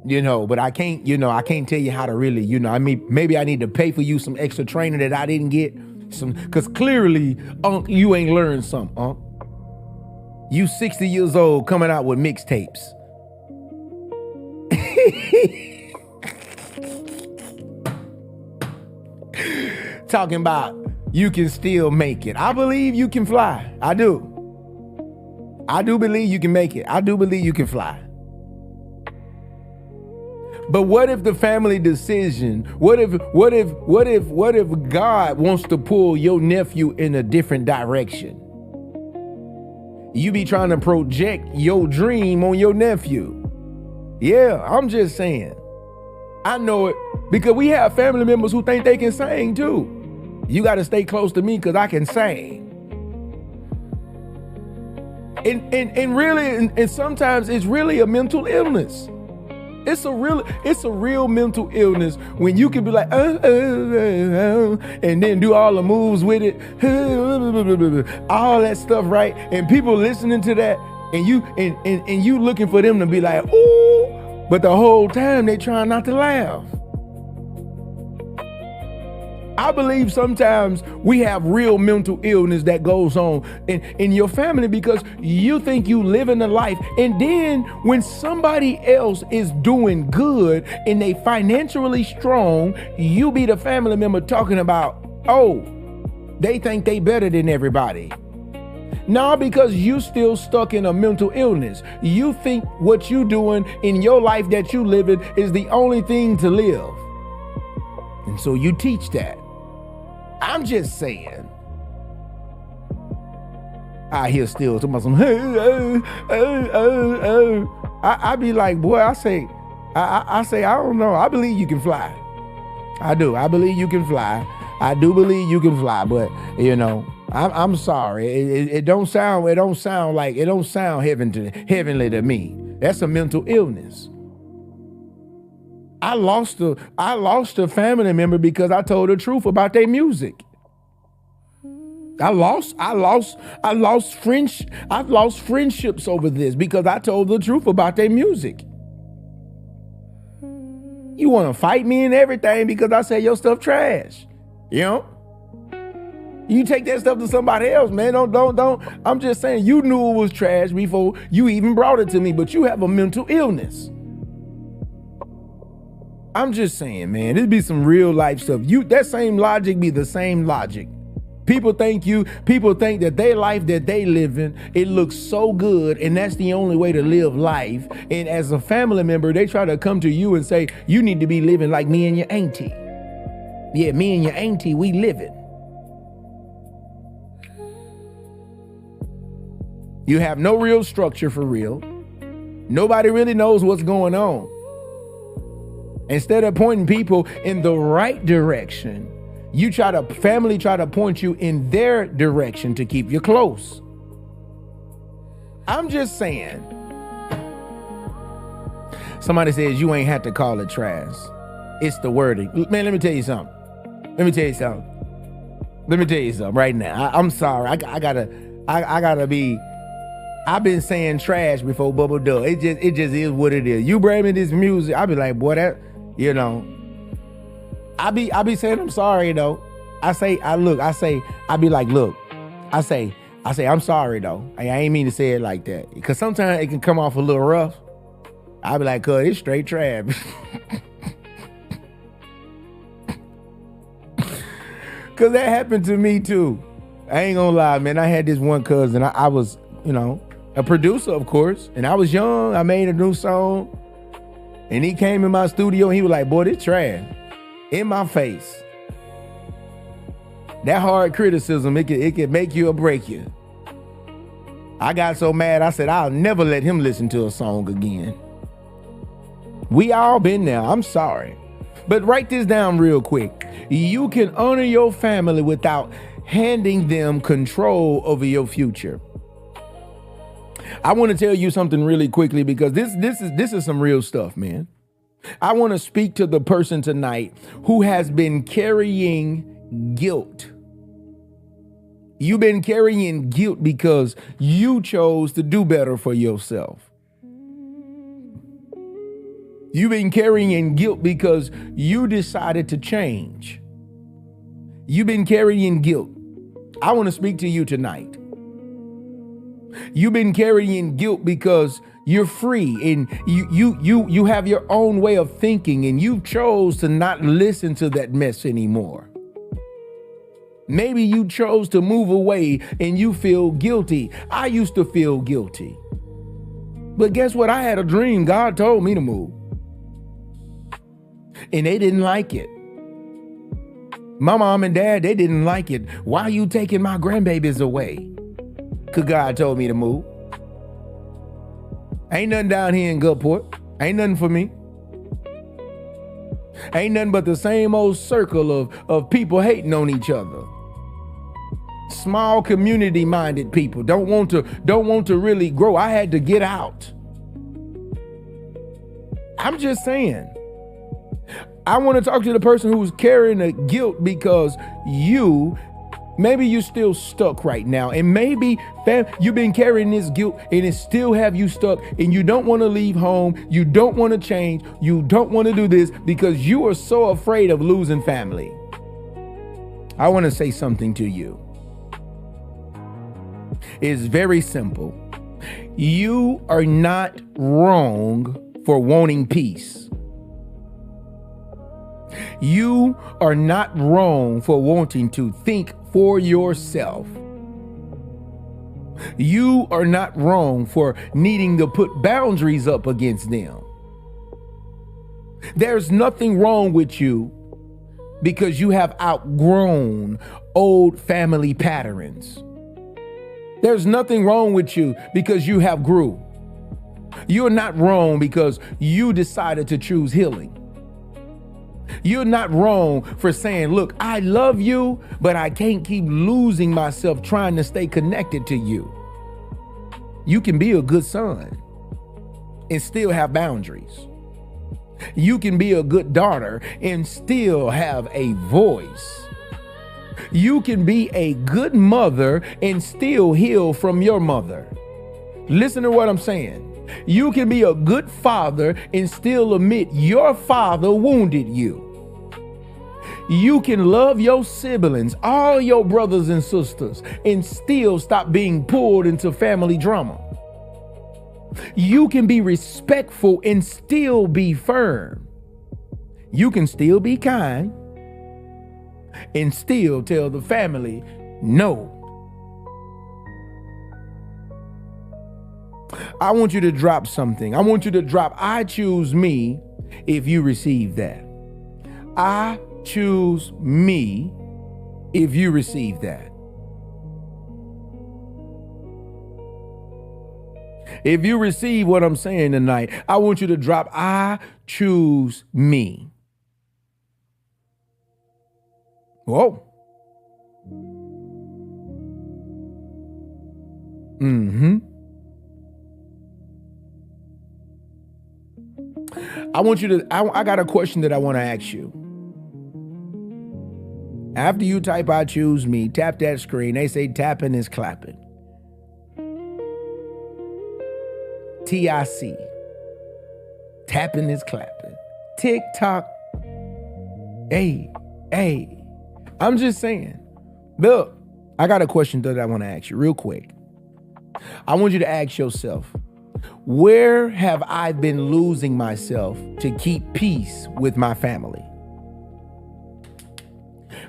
A: you know, but I can't tell you how to really, you know, I mean, maybe I need to pay for you some extra training that I didn't get. Cause clearly, you ain't learned something, You 60 years old coming out with mixtapes. Talking about you can still make it. I believe you can fly. I do believe you can make it. I do believe you can fly. But what if the family decision, what if God wants to pull your nephew in a different direction? You be trying to project your dream on your nephew. Yeah, I'm just saying. I know it because we have family members who think they can sing too. You got to stay close to me because I can sing. And really, and sometimes it's really a mental illness. It's a real mental illness when you can be like, and then do all the moves with it, all that stuff, right? And people listening to that, and you looking for them to be like, ooh, but the whole time they trying not to laugh. I believe sometimes we have real mental illness that goes on in your family because you think you living a life, and then when somebody else is doing good and they financially strong, you be the family member talking about, oh, they think they better than everybody. No, because you still stuck in a mental illness. You think what you doing in your life that you living is the only thing to live. And so you teach that. I'm just saying. I hear still talking about some, I be like, boy, I say, I don't know. I believe you can fly. I do. I believe you can fly. I do believe you can fly, but you know, I'm sorry. It don't sound heavenly to me. That's a mental illness. I lost a family member because I told the truth about their music. I've lost friendships over this because I told the truth about their music. You want to fight me and everything because I say your stuff trash. You know? You take that stuff to somebody else, man. Don't. I'm just saying, you knew it was trash before you even brought it to me, but you have a mental illness. I'm just saying, man, it'd be some real life stuff. That same logic be the same logic. People think that their life that they live in, it looks so good, and that's the only way to live life. And as a family member, they try to come to you and say, you need to be living like me and your auntie. Yeah, me and your auntie, we living. You have no real structure for real. Nobody really knows what's going on. Instead of pointing people in the right direction, family try to point you in their direction to keep you close. I'm just saying. Somebody says you ain't had to call it trash. It's the wording. Man, let me tell you something. Right now. I'm sorry. I gotta be. I've been saying trash before Bubba Duh. It just is what it is. You bring me this music, I be like, boy, that, you know. I be saying I'm sorry though. I be like, look, I say, I'm sorry though. I ain't mean to say it like that. Because sometimes it can come off a little rough. I be like, cuz it's straight trash. Cause that happened to me too. I ain't gonna lie, man. I had this one cousin. I was, you know, a producer, of course. And I was young. I made a new song. And he came in my studio and he was like, boy, this trash. In my face. That hard criticism, it can make you or break you. I got so mad, I said, I'll never let him listen to a song again. We all been there. I'm sorry. But write this down real quick. You can honor your family without handing them control over your future. I want to tell you something really quickly because this is some real stuff, man. I want to speak to the person tonight who has been carrying guilt. You've been carrying guilt because you chose to do better for yourself. You've been carrying guilt because you decided to change. You've been carrying guilt. I want to speak to you tonight. You've been carrying guilt because you're free and you have your own way of thinking and you chose to not listen to that mess anymore. Maybe you chose to move away and you feel guilty. I used to feel guilty. But guess what? I had a dream. God told me to move. And they didn't like it. My mom and dad, they didn't like it. Why are you taking my grandbabies away? Because God told me to move. Ain't nothing down here in Gulfport. Ain't nothing for me. Ain't nothing but the same old circle of people hating on each other. Small community-minded people don't want to really grow. I had to get out. I'm just saying. I want to talk to the person who's carrying the guilt because maybe you're still stuck right now. And maybe you've been carrying this guilt and it still have you stuck and you don't want to leave home. You don't want to change. You don't want to do this because you are so afraid of losing family. I want to say something to you. It's very simple. You are not wrong for wanting peace. You are not wrong for wanting to think for yourself. You are not wrong for needing to put boundaries up against them. There's nothing wrong with you because you have outgrown old family patterns. There's nothing wrong with you because you have grew. You're not wrong because you decided to choose healing. You're not wrong for saying, look, I love you, but I can't keep losing myself trying to stay connected to you. You can be a good son and still have boundaries. You can be a good daughter and still have a voice. You can be a good mother and still heal from your mother. Listen to what I'm saying. You can be a good father and still admit your father wounded you. You can love your siblings, all your brothers and sisters, and still stop being pulled into family drama. You can be respectful and still be firm. You can still be kind and still tell the family no. I want you to drop something. I want you to drop, I choose me, if you receive that. I choose me if you receive that. If you receive what I'm saying tonight, I want you to drop, I choose me. Whoa. I want you to, I got a question that I want to ask you. After you type I choose me, tap that screen. They say tapping is clapping. TIC. Tapping is clapping. TikTok. Hey. I'm just saying. Look, I got a question that I want to ask you real quick. I want you to ask yourself, where have I been losing myself to keep peace with my family?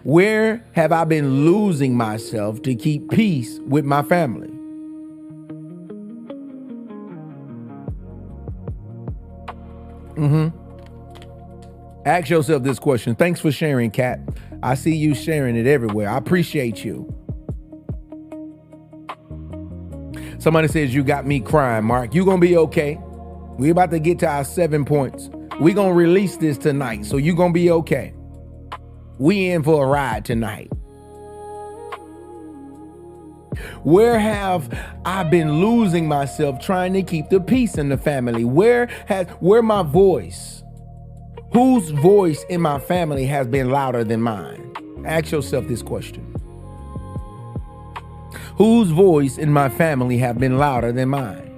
A: Where have I been losing myself to keep peace with my family? Ask yourself this question. Thanks for sharing, Kat. I see you sharing it everywhere. I appreciate you. Somebody says you got me crying, Mark. You gonna be okay. We about to get to our 7 points. We gonna release this tonight, so you gonna be okay. We in for a ride tonight. Where have I been losing myself trying to keep the peace in the family? Where my voice? Whose voice in my family has been louder than mine? Ask yourself this question. Whose voice in my family have been louder than mine?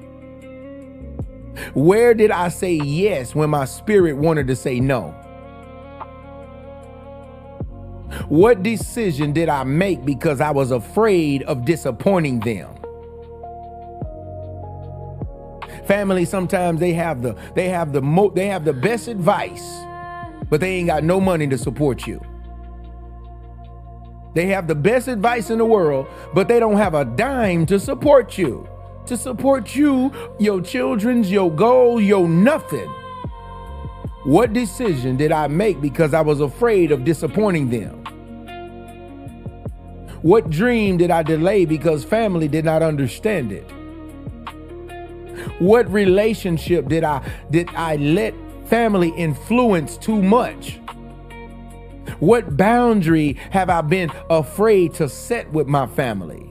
A: Where did I say yes when my spirit wanted to say no? What decision did I make because I was afraid of disappointing them? Family, sometimes they have the best advice, but they ain't got no money to support you. They have the best advice in the world, but they don't have a dime to support you. To support you, your children's, your goal, your nothing. What decision did I make because I was afraid of disappointing them? What dream did I delay because family did not understand it? What relationship did I let family influence too much? What boundary have I been afraid to set with my family?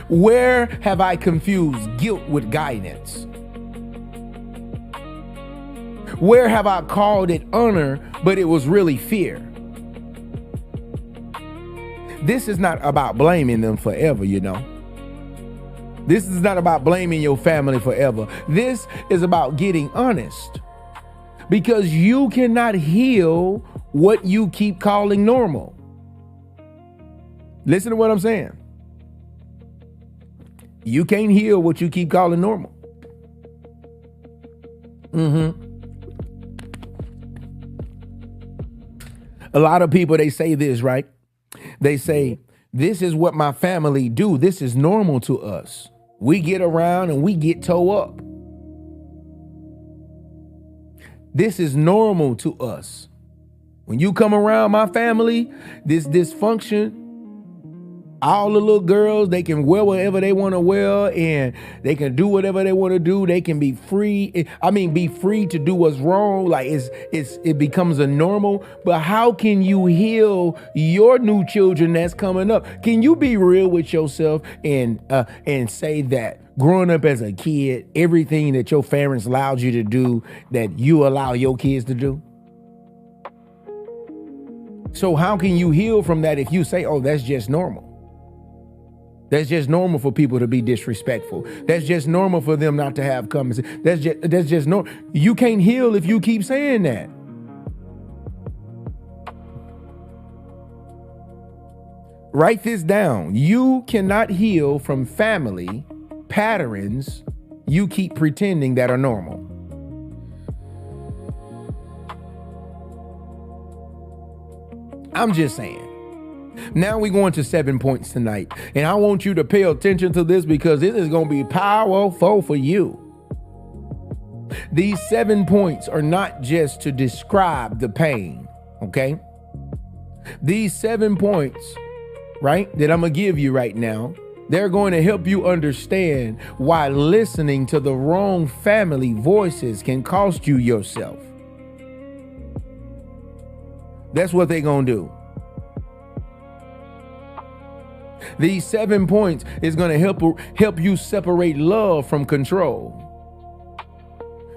A: Where have I confused guilt with guidance? Where have I called it honor, but it was really fear? This is not about blaming them forever, you know. This is not about blaming your family forever. This is about getting honest. Because you cannot heal what you keep calling normal. Listen to what I'm saying. You can't heal what you keep calling normal. A lot of people, they say this, right? They say, this is what my family do. This is normal to us. We get around and we get toe up. This is normal to us. When you come around my family, this dysfunction, All the little girls, they can wear whatever they want to wear and they can do whatever they want to do. They can be free. I mean, be free to do what's wrong. Like it becomes a normal. But how can you heal your new children that's coming up? Can you be real with yourself and say that growing up as a kid, everything that your parents allowed you to do, that you allow your kids to do? So how can you heal from that if you say, oh, that's just normal? That's just normal for people to be disrespectful. That's just normal for them not to have common sense. That's just normal. You can't heal if you keep saying that. Write this down. You cannot heal from family patterns you keep pretending that are normal. I'm just saying. Now we're going to 7 points tonight. And I want you to pay attention to this because this is going to be powerful for you. These 7 points are not just to describe the pain, okay? These 7 points, right, that I'm going to give you right now, they're going to help you understand why listening to the wrong family voices can cost you yourself. That's what they're going to do. These 7 points is going to help you separate love from control.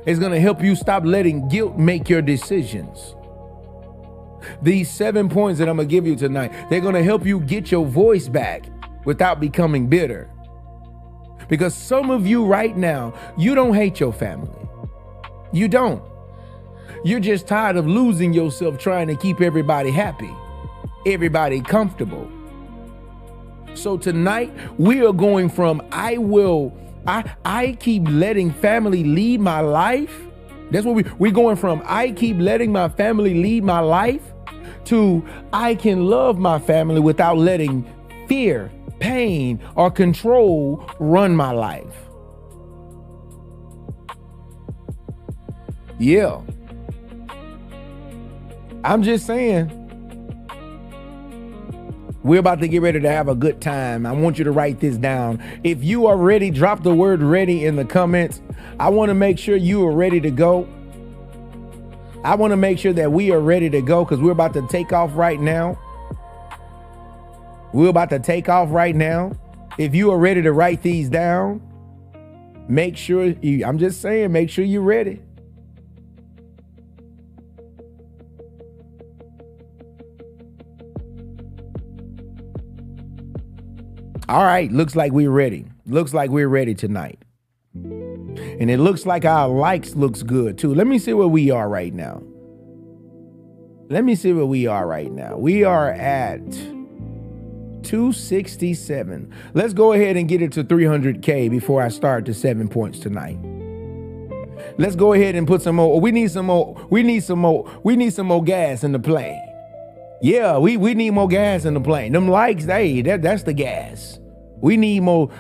A: It's going to help you stop letting guilt make your decisions. These 7 points that I'm going to give you tonight, they're going to help you get your voice back without becoming bitter. Because some of you right now, you don't hate your family. You don't. You're just tired of losing yourself trying to keep everybody happy, everybody comfortable. So tonight we are going from I keep letting family lead my life. That's what we're going from. I keep letting my family lead my life to I can love my family without letting fear, pain, or control run my life. Yeah. I'm just saying. We're about to get ready to have a good time. I want you to write this down. If you are ready, drop the word ready in the comments. I want to make sure you are ready to go. I want to make sure that we are ready to go because we're about to take off right now. We're about to take off right now. If you are ready to write these down, make sure I'm just saying, make sure you're ready. All right, looks like we're ready. Looks like we're ready tonight. And it looks like our likes looks good too. Let me see where we are right now. Let me see where we are right now. We are at 267. Let's go ahead and get it to 300K before I start the 7 points tonight. Let's go ahead and put some more. We need some more gas in the plane. Yeah, we need more gas in the plane. Them likes, hey, that's the gas. We need more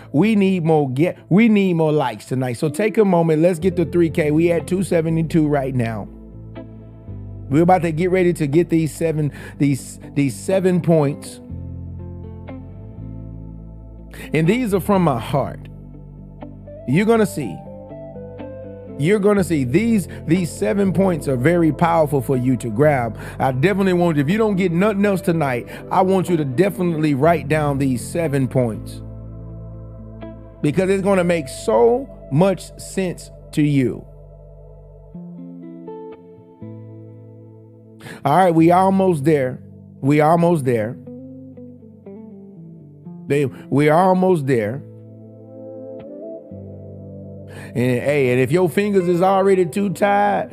A: likes tonight. So take a moment. Let's get to 3K. We at 272 right now. We're about to get ready to get these 7 points. And these are from my heart. You're going to see. You're going to see these 7 points are very powerful for you to grab. I definitely want you, if you don't get nothing else tonight, I want you to definitely write down these 7 points because it's going to make so much sense to you. All right, we almost there. We almost there. We are almost there. And if your fingers is already too tired,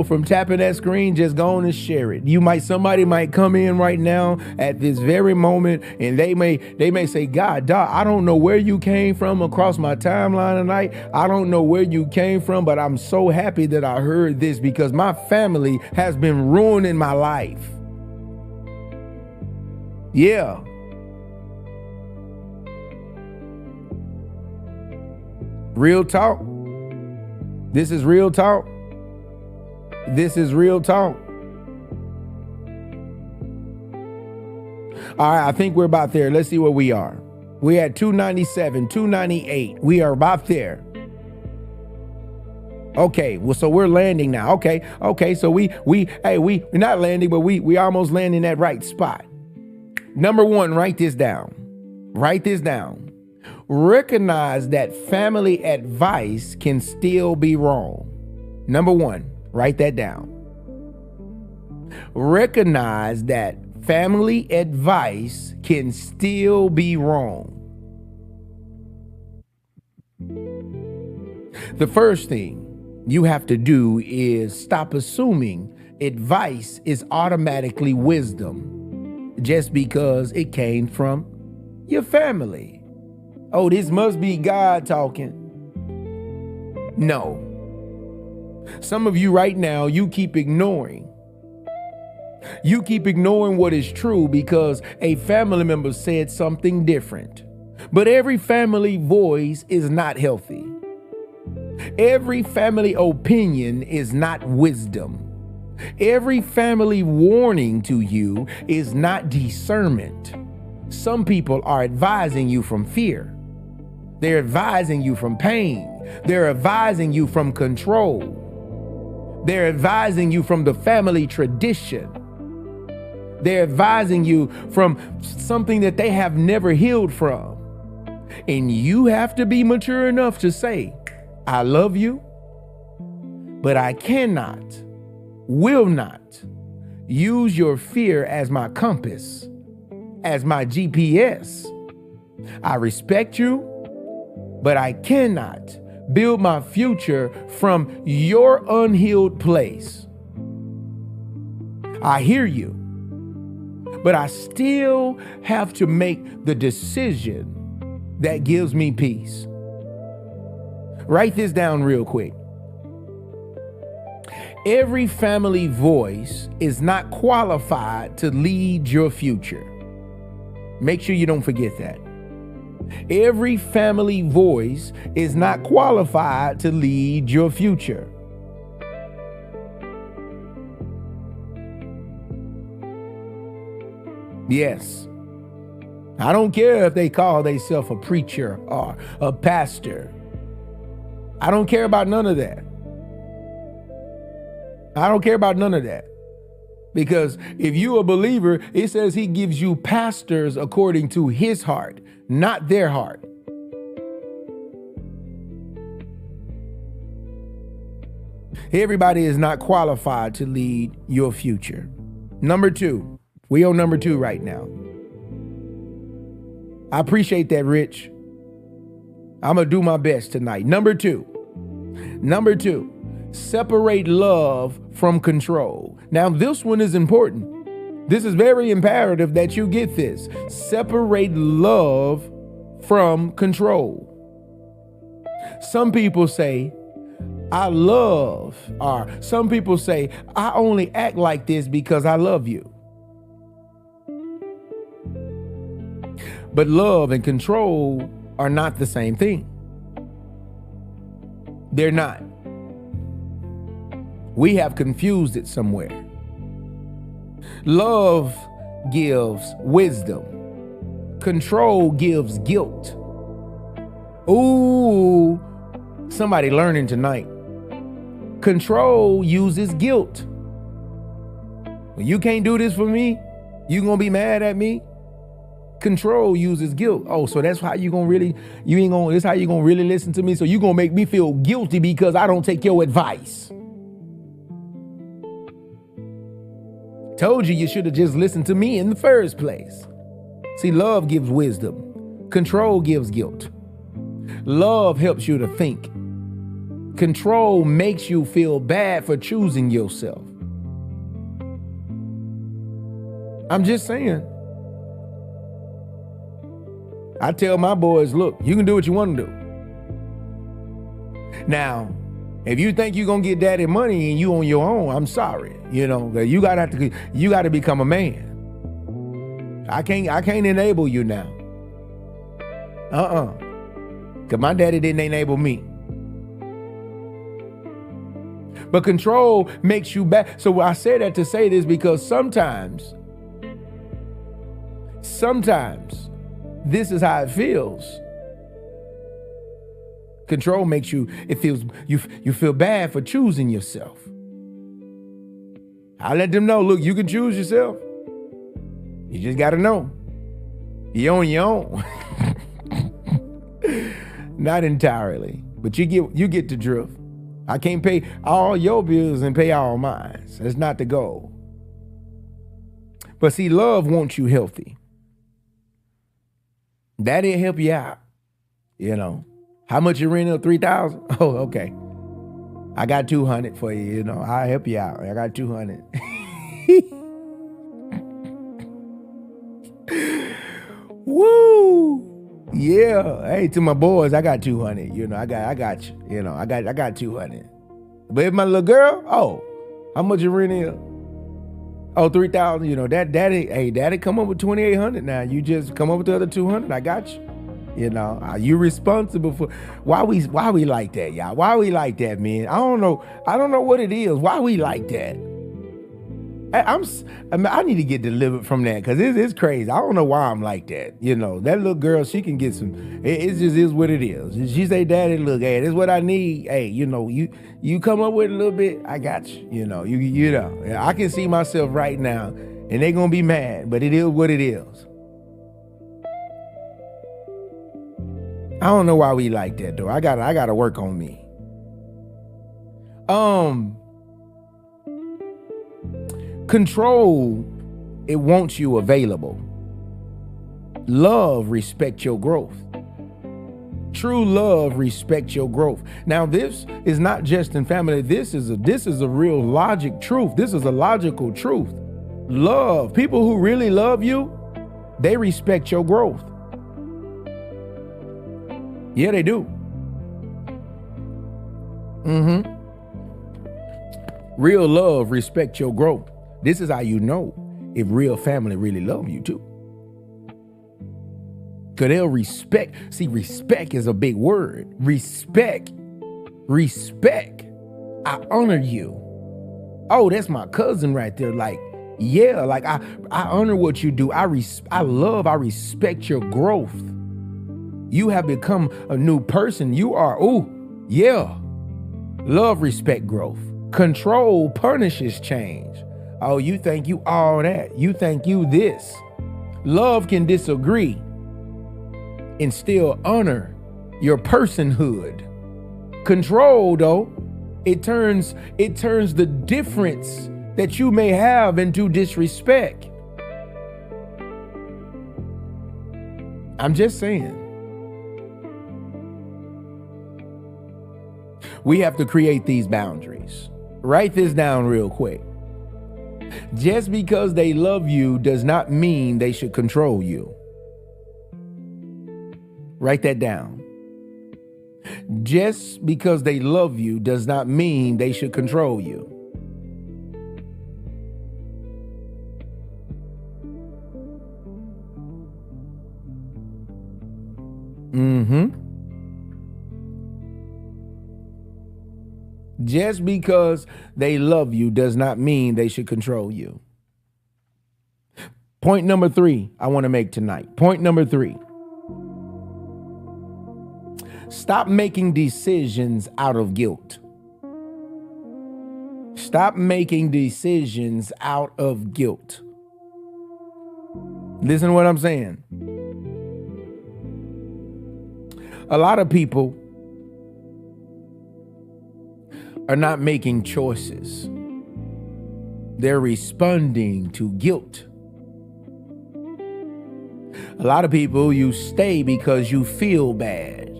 A: from tapping that screen, just go on and share it. Somebody might come in right now at this very moment and they may say, God, Doc, I don't know where you came from across my timeline tonight. I don't know where you came from, but I'm so happy that I heard this because my family has been ruining my life. Yeah. Real talk. This is real talk. This is real talk. All right, I think we're about there. Let's see where we are. We're at 297, 298. We are about there. Okay, well, so we're landing now. Okay, so we're not landing, but we almost landing that right spot. Number one, write this down. Write this down. Recognize that family advice can still be wrong. Number one, write that down. Recognize that family advice can still be wrong. The first thing you have to do is stop assuming advice is automatically wisdom just because it came from your family. Oh, this must be God talking. No. Some of you right now, you keep ignoring. You keep ignoring what is true because a family member said something different. But every family voice is not healthy. Every family opinion is not wisdom. Every family warning to you is not discernment. Some people are advising you from fear. They're advising you from pain. They're advising you from control. They're advising you from the family tradition. They're advising you from something that they have never healed from. And you have to be mature enough to say, I love you, but I cannot, will not use your fear as my compass, as my GPS. I respect you, but I cannot build my future from your unhealed place. I hear you, but I still have to make the decision that gives me peace. Write this down real quick. Every family voice is not qualified to lead your future. Make sure you don't forget that. Every family voice is not qualified to lead your future. Yes. I don't care if they call themselves a preacher or a pastor. I don't care about none of that. I don't care about none of that. Because if you're a believer, it says he gives you pastors according to his heart, not their heart. Everybody is not qualified to lead your future. Number two, we on number two right now. I appreciate that, Rich. I'm going to do my best tonight. Number two, separate love from control. Now, this one is important. This is very imperative that you get this. Separate love from control. Some people say, I love, or some people say, I only act like this because I love you. But love and control are not the same thing. They're not. We have confused it somewhere. Love gives wisdom. Control gives guilt. Ooh, somebody learning tonight. Control uses guilt. When you can't do this for me, you gonna be mad at me? Control uses guilt. Oh, so that's how you gonna really, this how you gonna really listen to me? So you gonna make me feel guilty because I don't take your advice. Told you you should have just listened to me in the first place. See, love gives wisdom. Control gives guilt. Love helps you to think. Control makes you feel bad for choosing yourself. I'm just saying. I tell my boys, look, you can do what you want to do. Now, if you think you're gonna get daddy money and you on your own, I'm sorry. You gotta become a man. I can't enable you now. Cause my daddy didn't enable me. But control makes you bad. So I say that to say this because sometimes Sometimes this is how it feels. Control makes you, you feel bad for choosing yourself. I let them know, look, you can choose yourself. You just got to know. You're on your own. Not entirely, but you get the drift. I can't pay all your bills and pay all mine. That's not the goal. But see, love wants you healthy. That'll help you out. You know, how much you rent up? 3,000? Oh, okay. I got 200 for you. You know, I'll help you out. I got 200. Woo! Yeah. Hey, to my boys, I got 200. You know, I got you. You know, I got 200. But if my little girl, oh, how much you rent here? Oh, 3,000. You know, daddy come up with 2,800 now. You just come up with the other 200. I got you. You know, are you responsible for why we like that, y'all? Why we like that, man? I don't know what it is. Why we like that? I need to get delivered from that because it's crazy. I don't know why I'm like that. You know, that little girl, she can get some. It just is what it is. She say, "Daddy, look, hey, this is what I need. Hey, you know, you come up with a little bit. I got you. You know, you know. I can see myself right now, and they gonna be mad, but it is what it is. I don't know why we like that though. I gotta work on me. Control, it wants you available. Love respects your growth. True love respects your growth. Now, this is not just in family. This is a real logic truth. This is a logical truth. Love, people who really love you, they respect your growth. Yeah, they do. Real love respects your growth. This is how you know if real family really love you too. Because they'll respect. See, respect is a big word. Respect. I honor you. Oh, that's my cousin right there. Like, yeah, like I honor what you do. I respect your growth. You have become a new person. You are, love, respect, growth. Control punishes change. Oh, you think you all that. You think you this. Love can disagree and still honor your personhood. Control, though, it turns the difference that you may have into disrespect. I'm just saying. We have to create these boundaries. Write this down real quick. Just because they love you does not mean they should control you. Write that down. Just because they love you does not mean they should control you. Just because they love you does not mean they should control you. Point number 3 I want to make tonight. Point number 3. Stop making decisions out of guilt. Stop making decisions out of guilt. Listen to what I'm saying. A lot of people are not making choices. They're responding to guilt. A lot of people, you stay because you feel bad.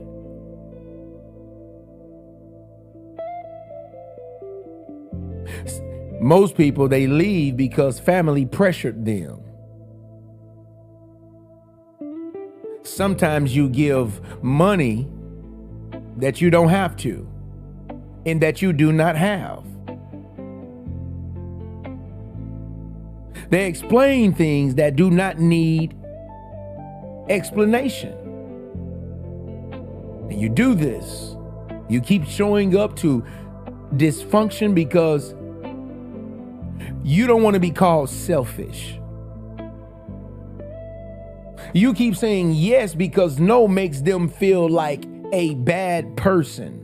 A: Most people, they leave because family pressured them. Sometimes you give money that you don't have to and that you do not have. They explain things that do not need explanation. And you do this. You keep showing up to dysfunction because you don't want to be called selfish. You keep saying yes because no makes them feel like a bad person.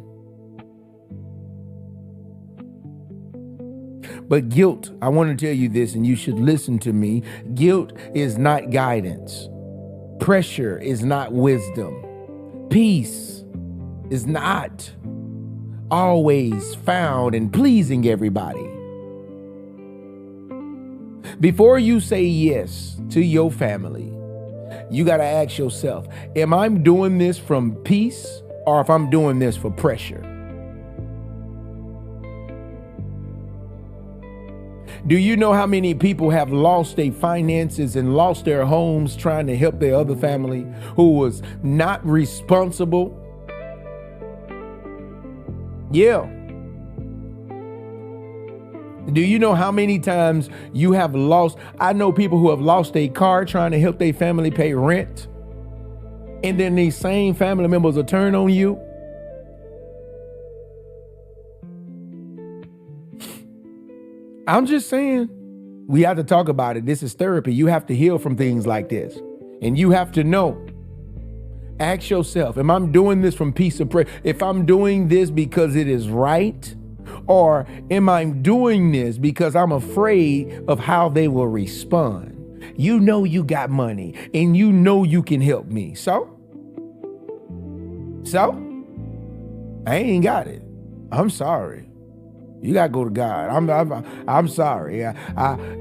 A: But guilt, I want to tell you this, and you should listen to me. Guilt is not guidance. Pressure is not wisdom. Peace is not always found in pleasing everybody. Before you say yes to your family, you got to ask yourself, am I doing this from peace or if I'm doing this for pressure? Do you know how many people have lost their finances and lost their homes trying to help their other family who was not responsible? Yeah. Do you know how many times you have lost? I know people who have lost their car trying to help their family pay rent. And then these same family members will turn on you. I'm just saying, we have to talk about it. This is therapy. You have to heal from things like this. And you have to know. Ask yourself, am I doing this from peace of prayer? If I'm doing this because it is right, or am I doing this because I'm afraid of how they will respond? You know you got money and you know you can help me. So I ain't got it. I'm sorry. You gotta go to God. I'm sorry.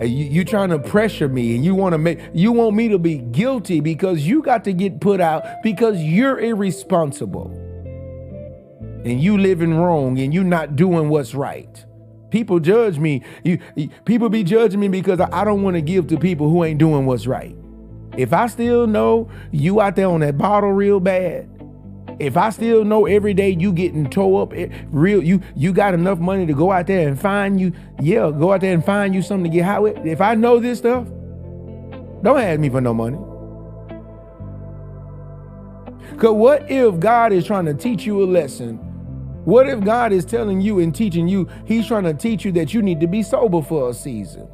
A: You trying to pressure me, and you want me to be guilty because you got to get put out because you're irresponsible, and you living wrong, and you not doing what's right. People judge me. People be judging me because I don't want to give to people who ain't doing what's right. If I still know you out there on that bottle real bad, if I still know every day you getting tore up real, you got enough money to go out there and find you, go out there and find you something to get high with. If I know this stuff, don't ask me for no money. Because what if God is trying to teach you a lesson? What if God is telling you and teaching you, he's trying to teach you that you need to be sober for a season?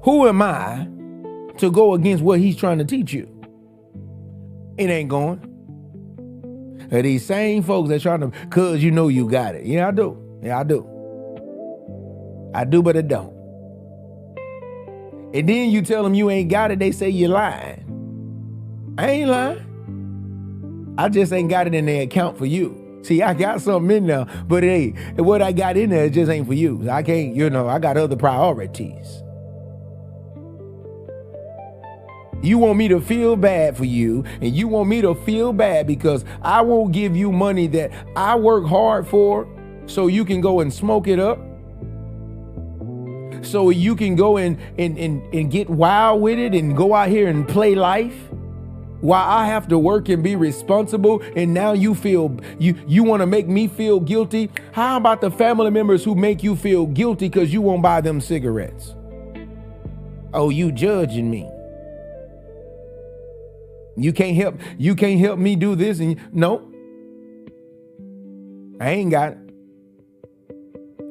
A: Who am I to go against what he's trying to teach you? It ain't going. And these same folks that trying to, cause you know you got it. Yeah, I do. I do, but I don't. And then you tell them you ain't got it, they say you're lying. I ain't lying. I just ain't got it in their account for you. See, I got something in there, but what I got in there just ain't for you. I can't, I got other priorities. You want me to feel bad for you, and you want me to feel bad because I won't give you money that I work hard for so you can go and smoke it up, so you can go and get wild with it and go out here and play life while I have to work and be responsible, and now you feel, you want to make me feel guilty? How about the family members who make you feel guilty because you won't buy them cigarettes? Oh, you judging me. You can't help me do this. And no, I ain't got it.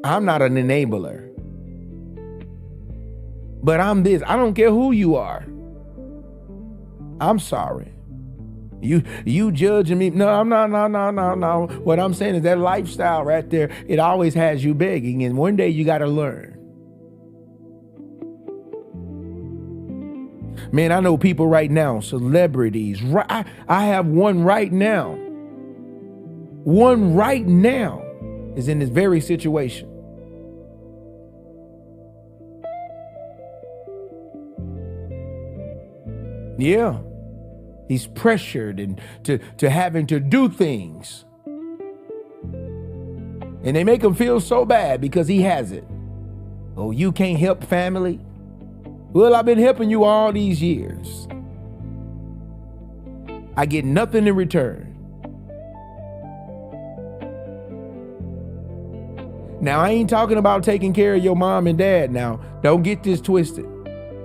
A: I'm not an enabler. But I'm this. I don't care who you are. I'm sorry. You judging me. No, I'm not. No. What I'm saying is that lifestyle right there, it always has you begging. And one day you got to learn. Man, I know people right now, celebrities. I have one right now. One right now is in this very situation. Yeah. He's pressured to having to do things. And they make him feel so bad because he has it. Oh, you can't help family? Well, I've been helping you all these years. I get nothing in return. Now, I ain't talking about taking care of your mom and dad now. Don't get this twisted.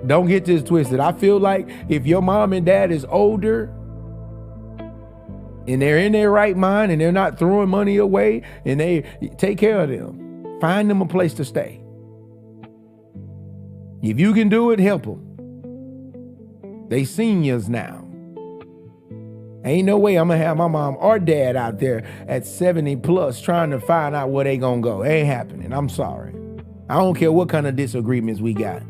A: Don't get this twisted. I feel like if your mom and dad is older and they're in their right mind and they're not throwing money away, and they take care of them, find them a place to stay. If you can do it, help them. They seniors now. Ain't no way I'm gonna have my mom or dad out there at 70 plus trying to find out where they gonna go. It ain't happening. I'm sorry. I don't care what kind of disagreements we got.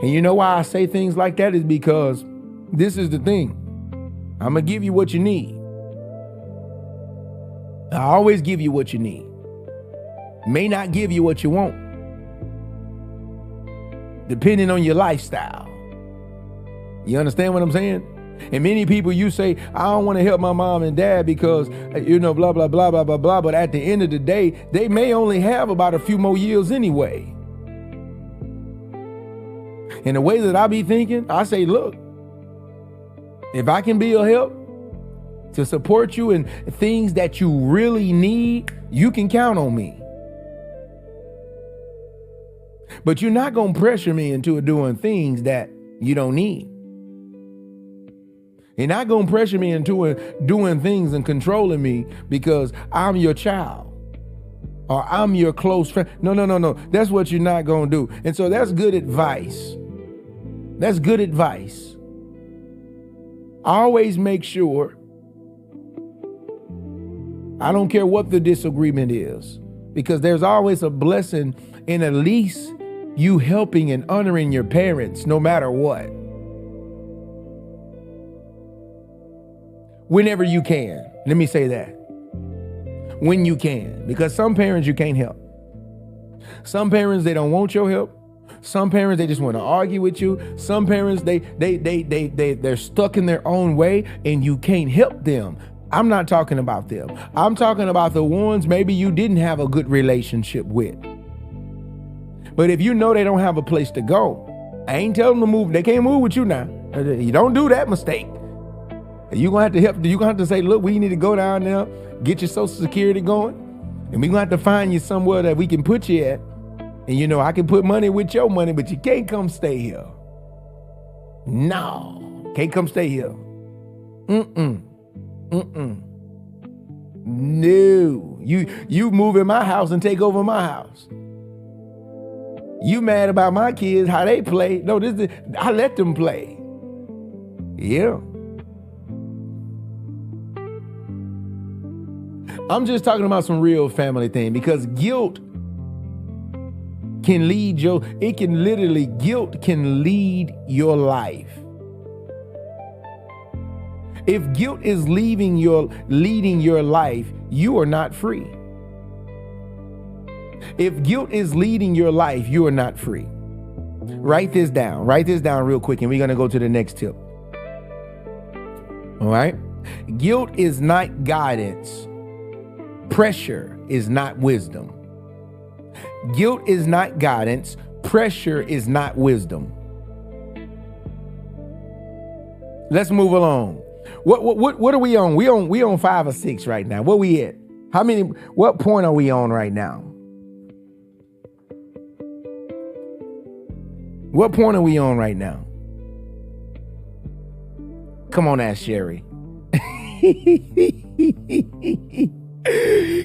A: And you know why I say things like that is because this is the thing. I'm gonna give you what you need. I always give you what you need. May not give you what you want, depending on your lifestyle. You understand what I'm saying? And many people, you say, I don't want to help my mom and dad because, blah, blah, blah, blah, blah, blah. But at the end of the day, they may only have about a few more years anyway. And the way that I be thinking, I say, look, if I can be a help to support you in things that you really need, you can count on me. But you're not going to pressure me into doing things that you don't need. You're not going to pressure me into doing things and controlling me because I'm your child or I'm your close friend. No. That's what you're not going to do. And so that's good advice. That's good advice. Always make sure, I don't care what the disagreement is, because there's always a blessing in at least you helping and honoring your parents no matter what. Whenever you can. Let me say that. When you can. Because some parents you can't help. Some parents, they don't want your help. Some parents, they just want to argue with you. Some parents, they're stuck in their own way and you can't help them. I'm not talking about them. I'm talking about the ones maybe you didn't have a good relationship with. But if you know they don't have a place to go, I ain't telling them to move. They can't move with you now. You don't do that mistake. You're going to have to help. You're going to have to say, look, we need to go down there, get your Social Security going, and we're going to have to find you somewhere that we can put you at. And I can put money with your money, but you can't come stay here. No, can't come stay here. No, you move in my house and take over my house. You mad about my kids, how they play. No, I let them play. Yeah. I'm just talking about some real family thing, because guilt can lead guilt can lead your life. If guilt is leading your life, you are not free. If guilt is leading your life, you are not free. Write this down real quick, and we're going to go to the next tip. All right. Guilt is not guidance. Pressure is not wisdom. Guilt is not guidance. Pressure is not wisdom. Let's move along. What are we on? We on 5 or 6 right now. Where we at? What point are we on right now? What point are we on right now? Come on, Ask Sherry.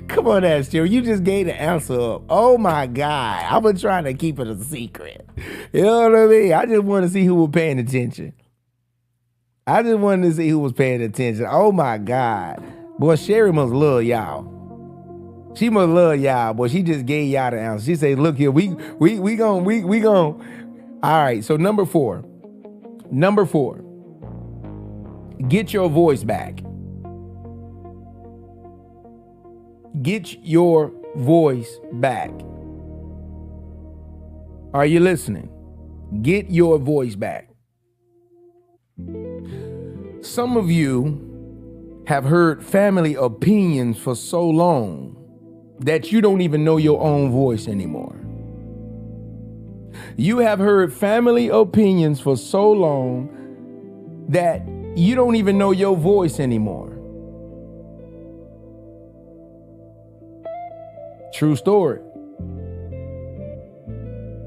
A: Come on, Ask Sherry. You just gave the answer up. Oh my God. I've been trying to keep it a secret. You know what I mean? I just want to see who was paying attention. Oh my God. Boy, Sherry must love y'all. She must love y'all. Boy, she just gave y'all the answer. She said, look here, we gon'. All right, so number 4. Get your voice back. Get your voice back. Are you listening? Get your voice back. Some of you have heard family opinions for so long that you don't even know your own voice anymore. You have heard family opinions for so long that you don't even know your voice anymore. True story.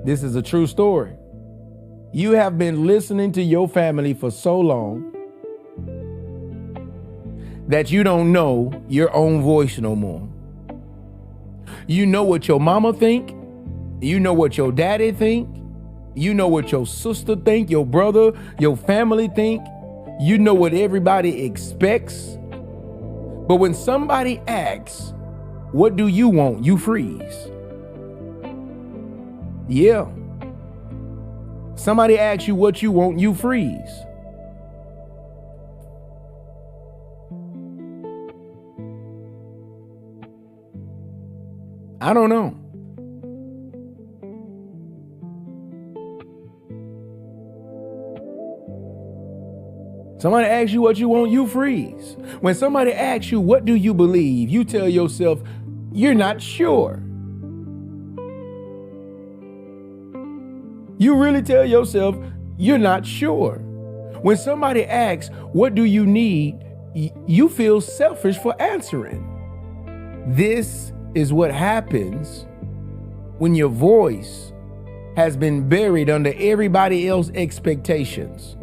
A: This is a true story. You have been listening to your family for so long that you don't know your own voice no more. You know what your mama think. You know what your daddy think. You know what your sister think, your brother, your family think. You know what everybody expects. But when somebody asks, what do you want? You freeze. Yeah. Somebody asks you what you want, you freeze. I don't know. Somebody asks you what you want, you freeze. When somebody asks you, what do you believe? You tell yourself, you're not sure. You really tell yourself, you're not sure. When somebody asks, what do you need? You feel selfish for answering. This is what happens when your voice has been buried under everybody else's expectations.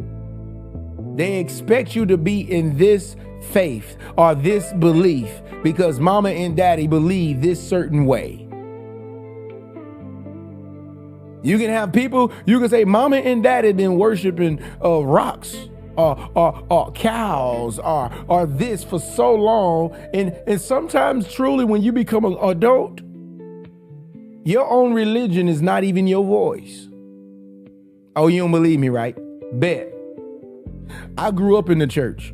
A: They expect you to be in this faith or this belief because mama and daddy believe this certain way. You can have people, you can say mama and daddy been worshiping rocks or cows or this for so long. And sometimes truly when you become an adult, your own religion is not even your voice. Oh, you don't believe me, right? Bet. I grew up in the church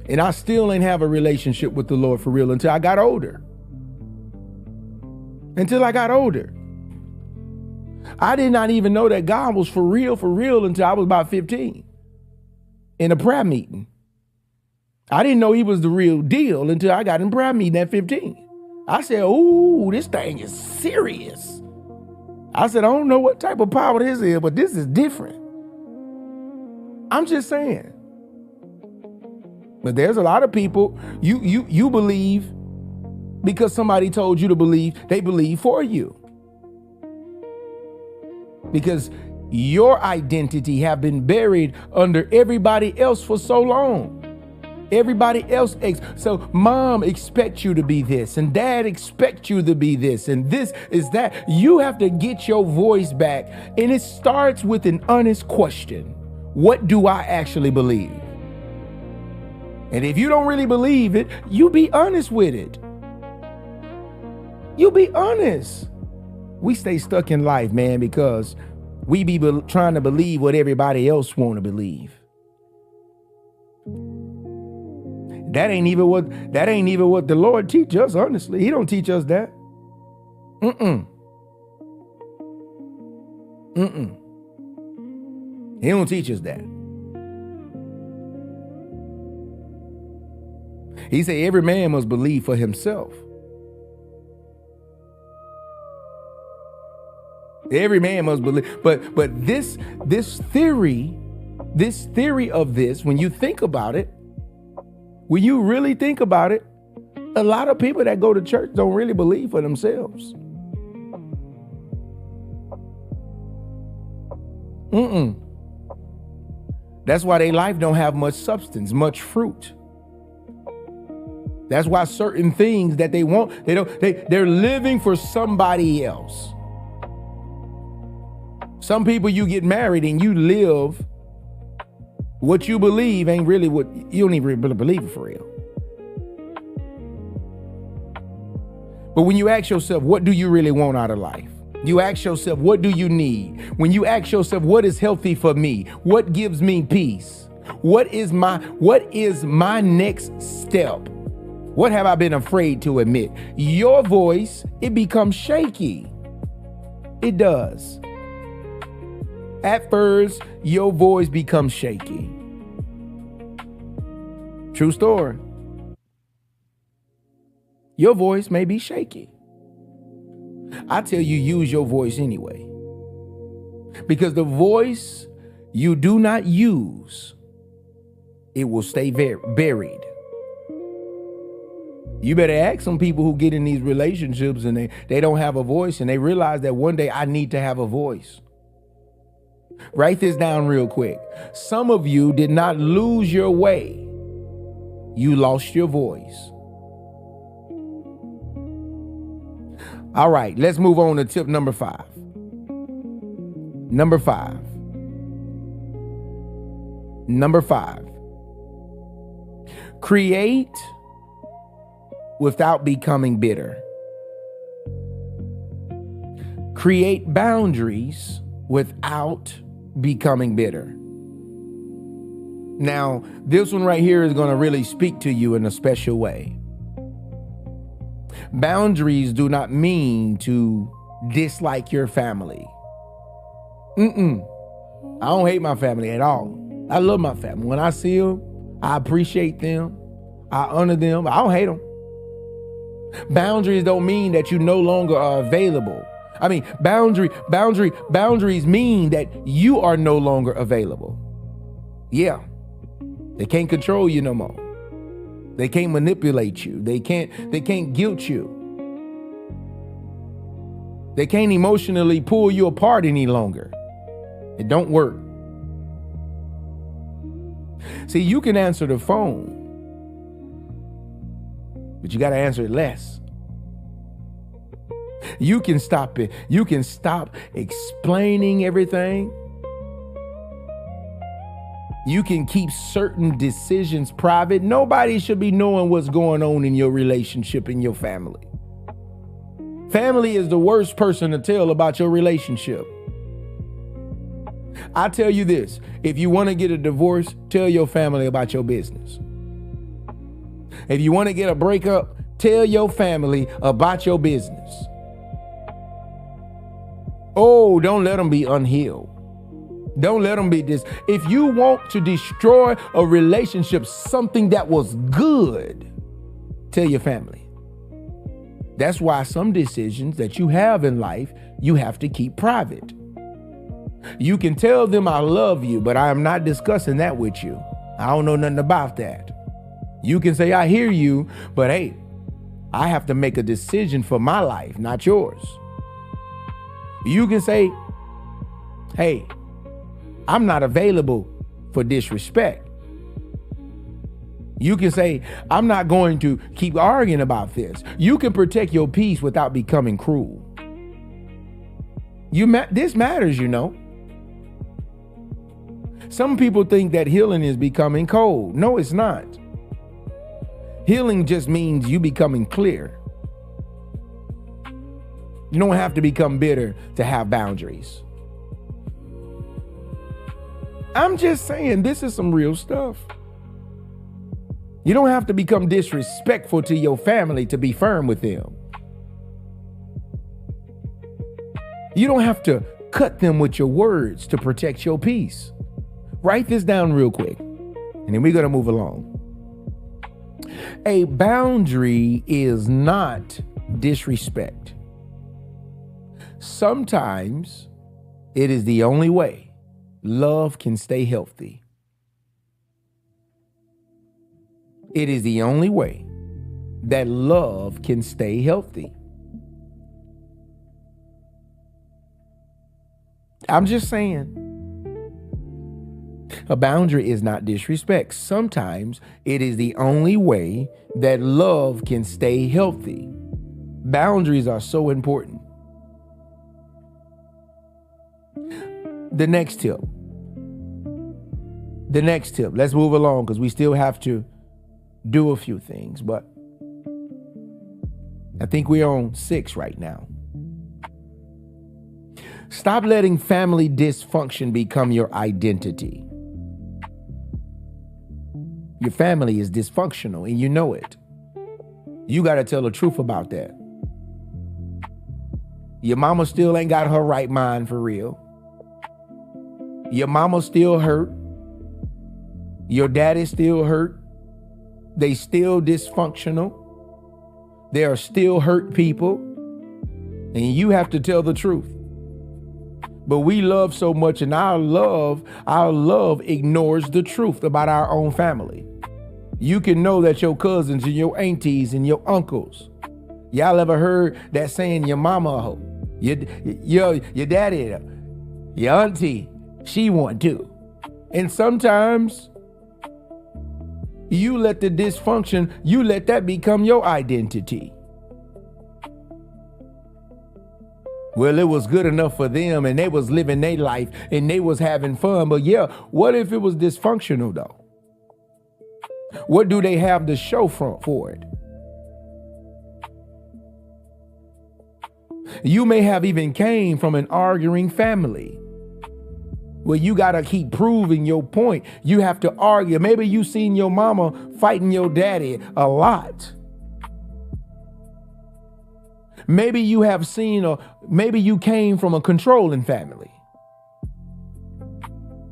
A: and I still ain't have a relationship with the Lord for real until I got older. I did not even know that God was for real until I was about 15 in a prayer meeting. I didn't know he was the real deal until I got in prayer meeting at 15. I said, ooh, this thing is serious. I said, I don't know what type of power this is, but this is different. I'm just saying. But there's a lot of people, you believe because somebody told you to believe, they believe for you. Because your identity have been buried under everybody else for so long. Everybody else, so mom expects you to be this and dad expects you to be this and this is that. You have to get your voice back, and it starts with an honest question. What do I actually believe? And if you don't really believe it, you be honest with it. You be honest. We stay stuck in life, man, because we be trying to believe what everybody else want to believe. That ain't even what the Lord teach us, honestly. He don't teach us that. He don't teach us that. He said every man must believe for himself. Every man must believe. But this theory of this, when you think about it, when you really think about it, a lot of people that go to church don't really believe for themselves. That's why their life don't have much substance, much fruit. That's why certain things that they want, they're living for somebody else. Some people, you get married and you live what you believe ain't really what you don't even really believe it for real. But when you ask yourself, what do you really want out of life? You ask yourself, what do you need? When you ask yourself, what is healthy for me? What gives me peace? What is my next step? What have I been afraid to admit? Your voice, it becomes shaky. It does. At first, your voice becomes shaky. True story. Your voice may be shaky. I tell you, use your voice anyway. Because the voice you do not use, it will stay buried. You better ask some people who get in these relationships and they don't have a voice, and they realize that one day I need to have a voice. Write this down real quick. Some of you did not lose your way. You lost your voice. All right, let's move on to tip number 5. Number five. Create without becoming bitter. Create boundaries without becoming bitter. Now, this one right here is going to really speak to you in a special way. Boundaries do not mean to dislike your family. I don't hate my family at all. I love my family. When I see them, I appreciate them. I honor them. I don't hate them. Boundaries don't mean that you no longer are available. I mean, boundaries mean that you are no longer available. Yeah. They can't control you no more. They can't manipulate you. They can't guilt you. They can't emotionally pull you apart any longer. It don't work. See, you can answer the phone, but you got to answer it less. You can stop it. You can stop explaining everything. You can keep certain decisions private. Nobody should be knowing what's going on in your relationship, in your family. Family is the worst person to tell about your relationship. I tell you this, if you want to get a divorce, tell your family about your business. If you want to get a breakup, tell your family about your business. Oh, don't let them be unhealed. Don't let them be this. If you want to destroy a relationship, something that was good, tell your family. That's why some decisions that you have in life, you have to keep private. You can tell them I love you, but I am not discussing that with you. I don't know nothing about that. You can say I hear you, but hey, I have to make a decision for my life, not yours. You can say, hey, I'm not available for disrespect. You can say, I'm not going to keep arguing about this. You can protect your peace without becoming cruel. This matters, you know. Some people think that healing is becoming cold. No, it's not. Healing just means you becoming clear. You don't have to become bitter to have boundaries. I'm just saying, this is some real stuff. You don't have to become disrespectful to your family to be firm with them. You don't have to cut them with your words to protect your peace. Write this down real quick, and then we're going to move along. A boundary is not disrespect. Sometimes it is the only way love can stay healthy. It is the only way that love can stay healthy. I'm just saying, a boundary is not disrespect. Sometimes it is the only way that love can stay healthy. Boundaries are so important. The next tip. Let's move along because we still have to do a few things, but I think we're on 6 right now. Stop letting family dysfunction become your identity. Your family is dysfunctional and you know it. You got to tell the truth about that. Your mama still ain't got her right mind for real. Your mama still hurt. Your daddy still hurt. They still dysfunctional. They are still hurt people. And you have to tell the truth. But we love so much, and our love ignores the truth about our own family. You can know that your cousins and your aunties and your uncles, y'all ever heard that saying, your mama a hoe, your daddy, your auntie, she one too. And sometimes you let the dysfunction, you let that become your identity. Well, it was good enough for them and they was living their life and they was having fun. But yeah, what if it was dysfunctional though? What do they have to show for it? You may have even came from an arguing family where you got to keep proving your point. You have to argue. Maybe you seen your mama fighting your daddy a lot. Maybe you have seen, or maybe you came from a controlling family.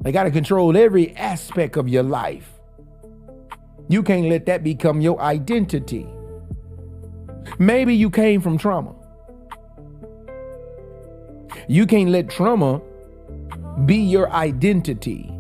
A: They got to control every aspect of your life. You can't let that become your identity. Maybe you came from trauma. You can't let trauma be your identity.